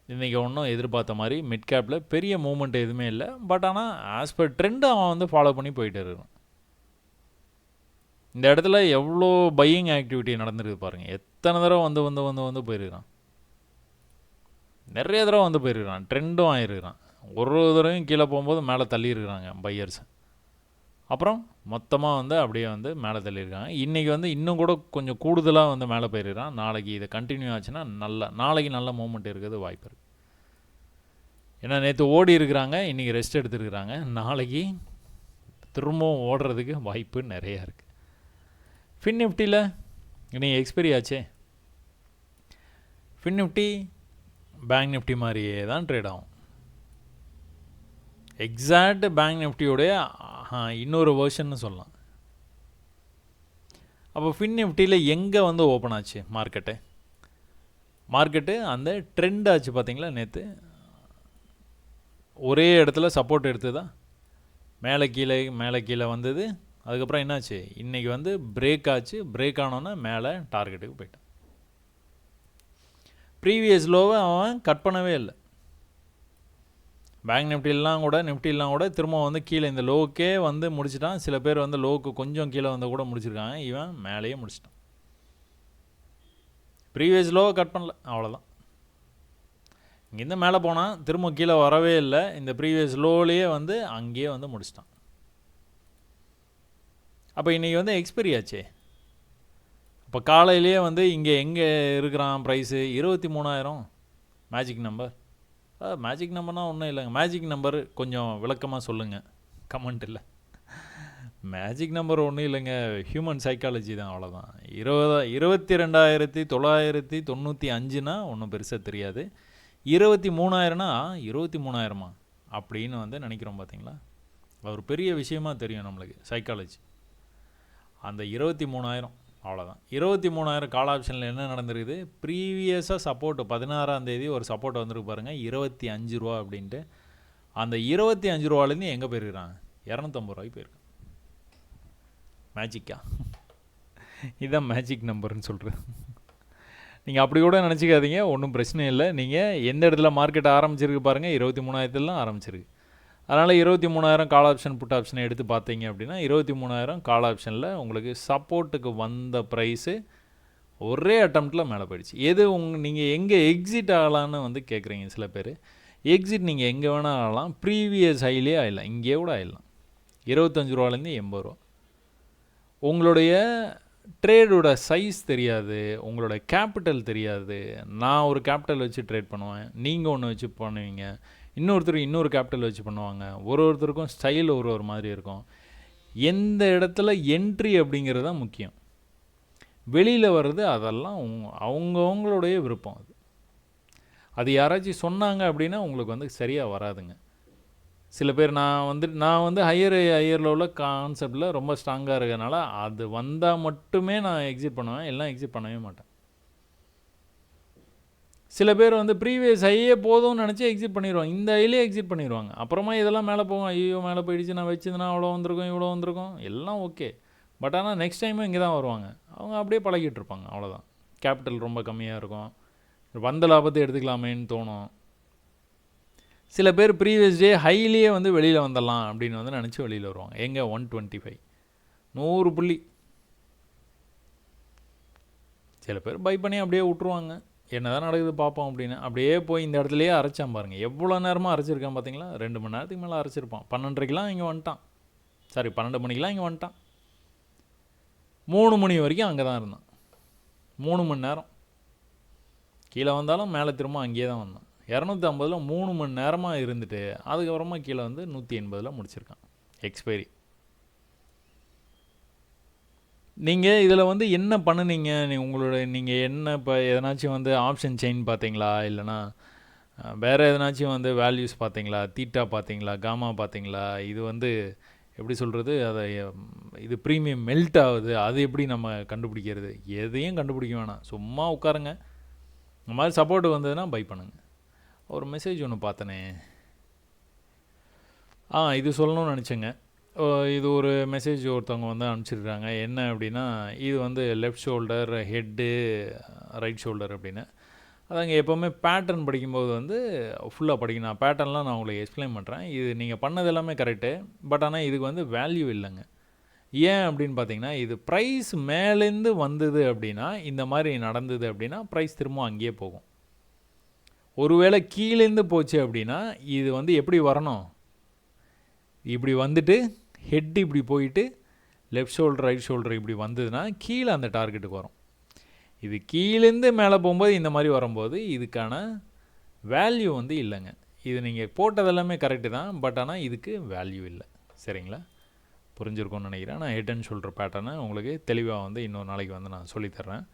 இன்றைக்கி ஒன்றும் எதிர்பார்த்த மாதிரி மிட் கேப்பில் பெரிய மூமெண்ட் எதுவுமே இல்லை. பட் ஆனால் ஆஸ் பர் ட்ரெண்டு அவன் வந்து ஃபாலோ பண்ணி போயிட்டு இருக்கான். இந்த இடத்துல எவ்வளோ பையிங் ஆக்டிவிட்டி நடந்துருக்கு பாருங்கள். எத்தனை தடவை வந்து வந்து வந்து வந்து போயிருக்கான், நிறைய தடவை வந்து போயிருக்கிறான். ட்ரெண்டும் ஆகிருக்கிறான். ஒரு தடவையும் கீழே போகும்போது மேலே தள்ளியிருக்கிறாங்க பையர்ஸ். அப்புறம் மொத்தமாக வந்து அப்படியே வந்து மேலே தள்ளியிருக்காங்க. இன்றைக்கி வந்து இன்னும் கூட கொஞ்சம் கூடுதலாக வந்து மேலே போயிருக்கிறான். நாளைக்கு இதை கண்டினியூ ஆச்சுன்னா நாளைக்கு நல்ல மூமெண்ட் இருக்கிறது வாய்ப்பு இருக்குது. ஏன்னா நேற்று ஓடி இருக்கிறாங்க, இன்றைக்கி ரெஸ்ட் எடுத்துருக்குறாங்க. நாளைக்கு திரும்பவும் ஓடுறதுக்கு வாய்ப்பு நிறையா இருக்குது. ஃபின் நிஃப்டியில் இன்றைக்கி எக்ஸ்பைரி ஆச்சே. ஃபின் நிஃப்டி பேங்க் நிஃப்டி மாதிரியே தான் ட்ரேட் ஆகும். எக்ஸாக்ட் பேங்க் நிஃப்டியோடைய இன்னொரு வேர்ஷன்னு சொல்லலாம். அப்போ ஃபின் நிஃப்டியில் எங்கே வந்து ஓப்பன் ஆச்சு மார்க்கெட்டு அந்த ட்ரெண்ட் ஆச்சு பார்த்தீங்களா. நேற்று ஒரே இடத்துல சப்போர்ட் எடுத்ததா, மேலே கீழே வந்தது. அதுக்கப்புறம் என்னாச்சு, இன்றைக்கி வந்து பிரேக் ஆச்சு. பிரேக் ஆனோன்னா மேலே டார்கெட்டுக்கு போயிட்டான். ப்ரீவியஸ் லோவை அவன் கட் பண்ணவே இல்லை. பேங்க் நிஃப்டிலாம் கூட திரும்ப வந்து கீழே இந்த லோவுக்கே வந்து முடிச்சிட்டான். சில பேர் வந்து லோவுக்கு கொஞ்சம் கீழே வந்து கூட முடிச்சிருக்காங்க. இவன் மேலேயே முடிச்சிட்டான். ப்ரீவியஸ் லோவை கட் பண்ணல, அவ்வளோதான். இங்கேருந்து மேலே போனால் திரும்ப கீழே வரவே இல்லை. இந்த ப்ரீவியஸ் லோவிலேயே வந்து அங்கேயே வந்து முடிச்சிட்டான். அப்போ இன்றைக்கி வந்து எக்ஸ்பைரி ஆச்சே. இப்போ காலையிலேயே வந்து இங்கே எங்கே இருக்கிறான் ப்ரைஸு 23,000 மேஜிக் நம்பர். மேஜிக் நம்பர்னால் ஒன்றும் இல்லைங்க. மேஜிக் நம்பர் கொஞ்சம் விளக்கமாக சொல்லுங்கள் கமெண்ட்டில். மேஜிக் நம்பர் ஒன்றும் இல்லைங்க, ஹியூமன் சைக்காலஜி தான், அவ்வளோதான். 22,995னா ஒன்றும் பெருசாக தெரியாது. 23,000னா 23,000மா அப்படின்னு வந்து நினைக்கிறோம் பார்த்தீங்களா. ஒரு பெரிய விஷயமாக தெரியும் நம்மளுக்கு சைக்காலஜி. அந்த 23,000 அவ்வளோதான். 23,000 கால் ஆப்ஷனில் என்ன நடந்திருக்குது, ப்ரீவியஸாக சப்போர்ட்டு 16ஆம் தேதி ஒரு சப்போர்ட் வந்துருக்கு பாருங்கள், 25 ரூபா அப்படின்ட்டு. அந்த 25 ரூபாலேருந்து எங்கே போயிருக்கிறான், 250 ரூபாய்க்கு போயிருக்கான். மேஜிக்கா? இதுதான் மேஜிக் நம்பர்னு சொல்கிறேன். நீங்கள் அப்படி கூட நினச்சிக்காதீங்க, ஒன்றும் பிரச்சனை இல்லை. நீங்கள் எந்த இடத்துல மார்க்கெட் ஆரம்பிச்சிருக்கு பாருங்கள், 23,000 ஆரம்பிச்சிருக்கு. அதனால் 23,000 கால் ஆப்ஷன் புட் ஆப்ஷனை எடுத்து பார்த்தீங்க அப்படின்னா 23,000 கால் ஆப்ஷனில் உங்களுக்கு சப்போர்ட்டுக்கு வந்த ப்ரைஸு ஒரே அட்டம்ப்டில் மேலே போயிடுச்சு. எது நீங்கள் எங்கே எக்ஸிட் ஆகலான்னு வந்து கேட்குறீங்க சில பேர். எக்ஸிட் நீங்கள் எங்கே வேணால் ஆகலாம், ப்ரீவியஸ் ஹைலே ஆகிடலாம், இங்கே கூட ஆகிடலாம். 25 ரூபாலேருந்து 80 ரூபா. உங்களுடைய ட்ரேடோட சைஸ் தெரியாது, உங்களோட கேபிட்டல் தெரியாது. நான் ஒரு கேபிட்டல் வச்சு ட்ரேட் பண்ணுவேன், நீங்கள் ஒன்று வச்சு பண்ணுவீங்க, இன்னொருத்தர் இன்னொரு கேபிட்டல் வச்சு பண்ணுவாங்க. ஒருத்தருக்கும் ஸ்டைல் ஒரு மாதிரி இருக்கும். எந்த இடத்துல என்ட்ரி அப்படிங்கிறது தான் முக்கியம். வெளியில் வர்றது அதெல்லாம் அவங்கவுங்களுடைய விருப்பம். அது யாராச்சும் சொன்னாங்க அப்படின்னா உங்களுக்கு வந்து சரியாக வராதுங்க. சில பேர் நான் வந்து ஹையர் லெவலில் கான்செப்டில் ரொம்ப ஸ்ட்ராங்காக இருக்கிறதுனால அது வந்தால் மட்டுமே நான் எக்ஸிட் பண்ணுவேன், எல்லாம் எக்ஸிட் பண்ணவே மாட்டேன். சில பேர் வந்து ப்ரீவியஸ் ஹையே போதும்னு நினச்சி எக்ஸிட் பண்ணிடுவாங்க, இந்த ஹைலே எக்ஸிட் பண்ணிடுவாங்க. அப்புறமா இதெல்லாம் மேலே போகும், ஐயோ மேலே போயிடுச்சு, நான் வச்சுருந்தேன்னா அவ்வளோ வந்திருக்கும் இவ்வளோ வந்திருக்கும், எல்லாம் ஓகே. பட் ஆனால் நெக்ஸ்ட் டைமும் இங்கே தான் வருவாங்க. அவங்க அப்படியே பழகிட்டு இருப்பாங்க, அவ்வளோதான். கேபிட்டல் ரொம்ப கம்மியாக இருக்கும், வந்த லாபத்தை எடுத்துக்கலாமேன்னு தோணும். சில பேர் ப்ரீவியஸ் டே ஹைலியே வந்து வெளியில் வந்துடலாம் அப்படின்னு வந்து நினச்சி வெளியில் வருவாங்க. எங்கே 125 100 புள்ளி. சில பேர் பை பண்ணி அப்படியே விட்ருவாங்க, என்ன தான் நடக்குது பார்ப்போம் அப்படின்னு. அப்படியே போய் இந்த இடத்துலையே அரைச்சான் பாருங்கள். எவ்வளோ நேரமாக அரைச்சிருக்கான் பார்த்தீங்களா? 2 மணி நேரத்துக்கு மேலே அரைச்சிருப்பான். 12:30க்கெலாம் இங்கே வந்துட்டான். சாரி 12 மணிக்கெலாம் இங்கே வந்துட்டான். 3 மணி வரைக்கும் அங்கே தான் இருந்தான். 3 மணி நேரம் கீழே வந்தாலும் மேலே திரும்ப அங்கேயே தான் வந்தான். 250 3 மணி நேரமாக இருந்துட்டு அதுக்கப்புறமா கீழே வந்து 180 முடிச்சிருக்கான் எக்ஸ்பைரி. நீங்கள் இதில் வந்து என்ன பண்ணுனீங்க, நீங்கள் என்ன இப்போ எதனாச்சும் வந்து ஆப்ஷன் செயின் பார்த்தீங்களா, இல்லைனா வேறு எதனாச்சும் வந்து வேல்யூஸ் பார்த்தீங்களா, தீட்டா பார்த்தீங்களா, காமா பார்த்தீங்களா? இது வந்து எப்படி சொல்கிறது, அதை இது ப்ரீமியம் மெல்ட் ஆகுது, அது எப்படி நம்ம கண்டுபிடிக்கிறது? எதையும் கண்டுபிடிக்க வேணாம், சும்மா உட்காருங்க. இந்த மாதிரி சப்போர்ட் வந்ததுன்னா பை பண்ணுங்கள். ஒரு மெசேஜ் ஒன்று பார்த்தனே, இது சொல்லணும்னு நினச்சேங்க. இது ஒரு மெசேஜ் ஒருத்தவங்க வந்து அனுப்பிச்சிருக்காங்க. என்ன அப்படின்னா, இது வந்து left shoulder, head, right shoulder அப்படின்னு. அதாங்க எப்போவுமே பேட்டர்ன் படிக்கும்போது வந்து ஃபுல்லாக படிக்கணும். பேட்டர்ன்லாம் நான் உங்களுக்கு எக்ஸ்பிளைன் பண்ணுறேன். இது நீங்கள் பண்ணது எல்லாமே கரெக்டு, பட் ஆனால் இதுக்கு வந்து வேல்யூ இல்லைங்க. ஏன் அப்படின்னு பார்த்தீங்கன்னா, இது ப்ரைஸ் மேலேருந்து வந்தது அப்படின்னா, இந்த மாதிரி நடந்தது அப்படின்னா ப்ரைஸ் திரும்ப அங்கேயே போகும். ஒருவேளை கீழேருந்து போச்சு அப்படின்னா இது வந்து எப்படி வரணும், இப்படி வந்துட்டு ஹெட் இப்படி போயிட்டு லெஃப்ட் ஷோல்டர் ரைட் ஷோல்டர் இப்படி வந்ததுன்னா கீழே அந்த டார்கெட்டுக்கு வரும். இது கீழேருந்து மேலே போகும்போது இந்த மாதிரி வரும்போது இதுக்கான வேல்யூ வந்து இல்லைங்க. இது நீங்கள் போட்டதெல்லாமே கரெக்டு தான், பட் ஆனால் இதுக்கு வேல்யூ இல்லை. சரிங்களா? புரிஞ்சிருக்கும்னு நினைக்கிறேன். நான் ஹெட் அண்ட் ஷோல்டர் பேட்டர்னை உங்களுக்கு தெளிவாக வந்து இன்னொரு நாளைக்கு வந்து நான் சொல்லித்தர்றேன்.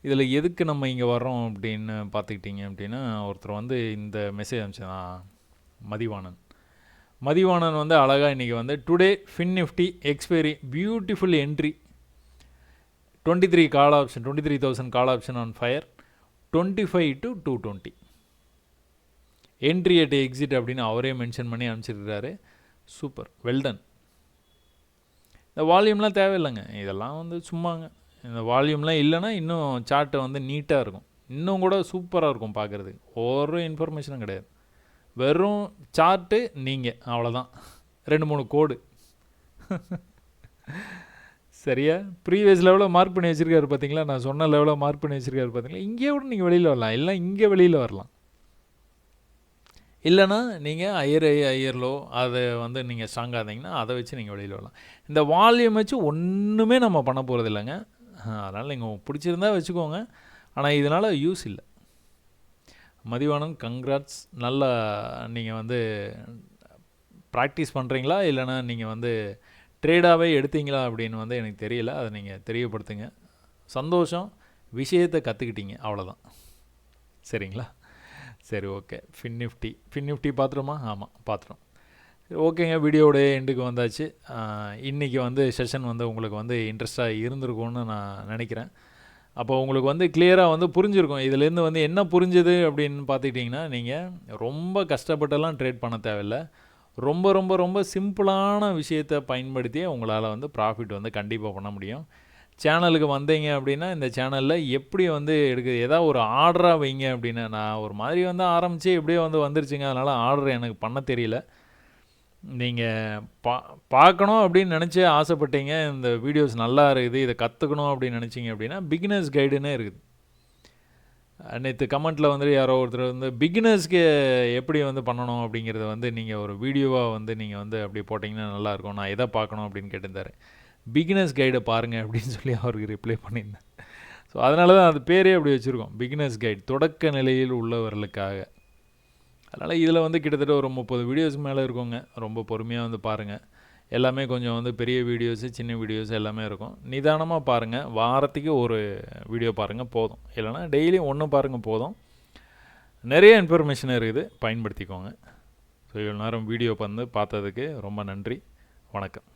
இதில் எதுக்கு நம்ம இங்கே வர்றோம் அப்படின்னு பார்த்துக்கிட்டிங்க அப்படின்னா, ஒருத்தர் வந்து இந்த மெசேஜ் அனுப்பிச்சதான் மதிவாணன் வந்து அழகாக இன்றைக்கி வந்து today fin Nifty expiry beautiful entry 23 call option 23,000 call option on fire 25 to 220 entry at exit அப்படின்னு அவரே மென்ஷன் பண்ணி அனுப்பிச்சிருக்கிறாரு. Super, well done. இந்த வால்யூம்லாம் தேவையில்லைங்க, இதெல்லாம் வந்து சும்மாங்க. இந்த வால்யூம்லாம் இல்லைன்னா இன்னும் சார்ட்டை வந்து நீட்டாக இருக்கும், இன்னும் கூட சூப்பராக இருக்கும் பார்க்குறதுக்கு. ஒரு இன்ஃபர்மேஷனும் கிடையாது, வெறும் சார்ட்டு, நீங்கள் அவ்வளோதான், 2-3 கோடு. சரியா? ப்ரீவியஸ் லெவலில் மார்க் பண்ணி வச்சுருக்காரு பார்த்தீங்களா, நான் சொன்ன லெவலில் மார்க் பண்ணி வச்சுருக்காரு பார்த்தீங்களா. இங்கே கூட நீங்கள் வெளியில் வரலாம், இல்லை இங்கே வெளியில் வரலாம். இல்லைனா நீங்கள் ஐயர்லோ அதை வந்து நீங்கள் ஸ்ட்ராங்காக இருந்தீங்கன்னா அதை வச்சு நீங்கள் வெளியில் வரலாம். இந்த வால்யூம் வச்சு ஒன்றுமே நம்ம பண்ண போகிறது இல்லைங்க. அதனால் நீங்கள் பிடிச்சிருந்தா வச்சுக்கோங்க, ஆனால் இதனால் யூஸ் இல்லை. மதிவானன் கங்க்ராட்ஸ். நல்லா நீங்கள் வந்து ப்ராக்டிஸ் பண்ணுறீங்களா இல்லைனா நீங்கள் வந்து ட்ரேடாகவே எடுத்தீங்களா அப்படின்னு வந்து எனக்கு தெரியல, அதை நீங்கள் தெரியப்படுத்துங்க. சந்தோஷம், விஷயத்தை கற்றுக்கிட்டீங்க, அவ்வளோதான். சரிங்களா? சரி, ஓகே. Fin Nifty பார்த்துருமா? ஆமாம், பார்த்துட்டோம். ஓகேங்க, வீடியோவோட எண்டுக்கு வந்தாச்சு. இன்றைக்கி வந்து செஷன் வந்து உங்களுக்கு வந்து இன்ட்ரெஸ்ட்டாக இருந்திருக்கும்னு நான் நினைக்கிறேன். அப்போ உங்களுக்கு வந்து கிளியராக வந்து புரிஞ்சிருக்கும். இதுலேருந்து வந்து என்ன புரிஞ்சுது அப்படின்னு பார்த்துக்கிட்டிங்கன்னா, நீங்கள் ரொம்ப கஷ்டப்பட்டெல்லாம் ட்ரேட் பண்ண தேவையில்ல. ரொம்ப ரொம்ப ரொம்ப சிம்பிளான விஷயத்தை பயன்படுத்தியே உங்களால் வந்து ப்ராஃபிட் வந்து கண்டிப்பாக பண்ண முடியும். சேனலுக்கு வந்தீங்க அப்படின்னா, இந்த சேனலில் எப்படி வந்து எடுக்குது, ஏதாவது ஒரு ஆர்டராக வைங்க அப்படின்னு. நான் ஒரு மாதிரி வந்து ஆரம்பித்து எப்படியோ வந்து வந்துருச்சுங்க, அதனால் ஆர்டர் எனக்கு பண்ண தெரியல. நீங்கள் பார்க்கணும் அப்படின்னு நினச்சி ஆசைப்பட்டீங்க, இந்த வீடியோஸ் நல்லா இருக்குது, இதை கற்றுக்கணும் அப்படின்னு நினச்சிங்க அப்படின்னா பிகினர்ஸ் கைடுன்னே இருக்குது. நேற்று கமெண்ட்டில் வந்து யாரோ ஒருத்தர் வந்து பிகினர்ஸ்க்கு எப்படி வந்து பண்ணணும் அப்படிங்கிறத வந்து நீங்கள் ஒரு வீடியோவாக வந்து நீங்கள் வந்து அப்படி போட்டிங்கன்னா நல்லாயிருக்கும், நான் எதை பார்க்கணும் அப்படின்னு கேட்டிருந்தார். பிகினர்ஸ் கைடை பாருங்கள் அப்படின்னு சொல்லி அவருக்கு ரிப்ளை பண்ணியிருந்தேன். ஸோ அதனால தான் அது பேரே அப்படி வச்சுருக்கோம், பிகினர்ஸ் கைட், தொடக்க நிலையில் உள்ளவர்களுக்காக. அதனால் இதில் வந்து கிட்டத்தட்ட ஒரு 30 வீடியோஸ்க்கு மேலே இருக்குங்க. ரொம்ப பொறுமையாக வந்து பாருங்கள். எல்லாமே கொஞ்சம் வந்து பெரிய வீடியோஸு, சின்ன வீடியோஸ் எல்லாமே இருக்கும். நிதானமாக பாருங்கள். வாரத்துக்கு ஒரு வீடியோ பாருங்கள் போதும். இல்லைனா டெய்லி ஒன்று பாருங்கள் போதும். நிறைய இன்ஃபர்மேஷன் இருக்குது, பயன்படுத்திக்கோங்க. ஸோ இவ்வளோ நேரம் வீடியோ வந்து பார்த்ததுக்கு ரொம்ப நன்றி. வணக்கம்.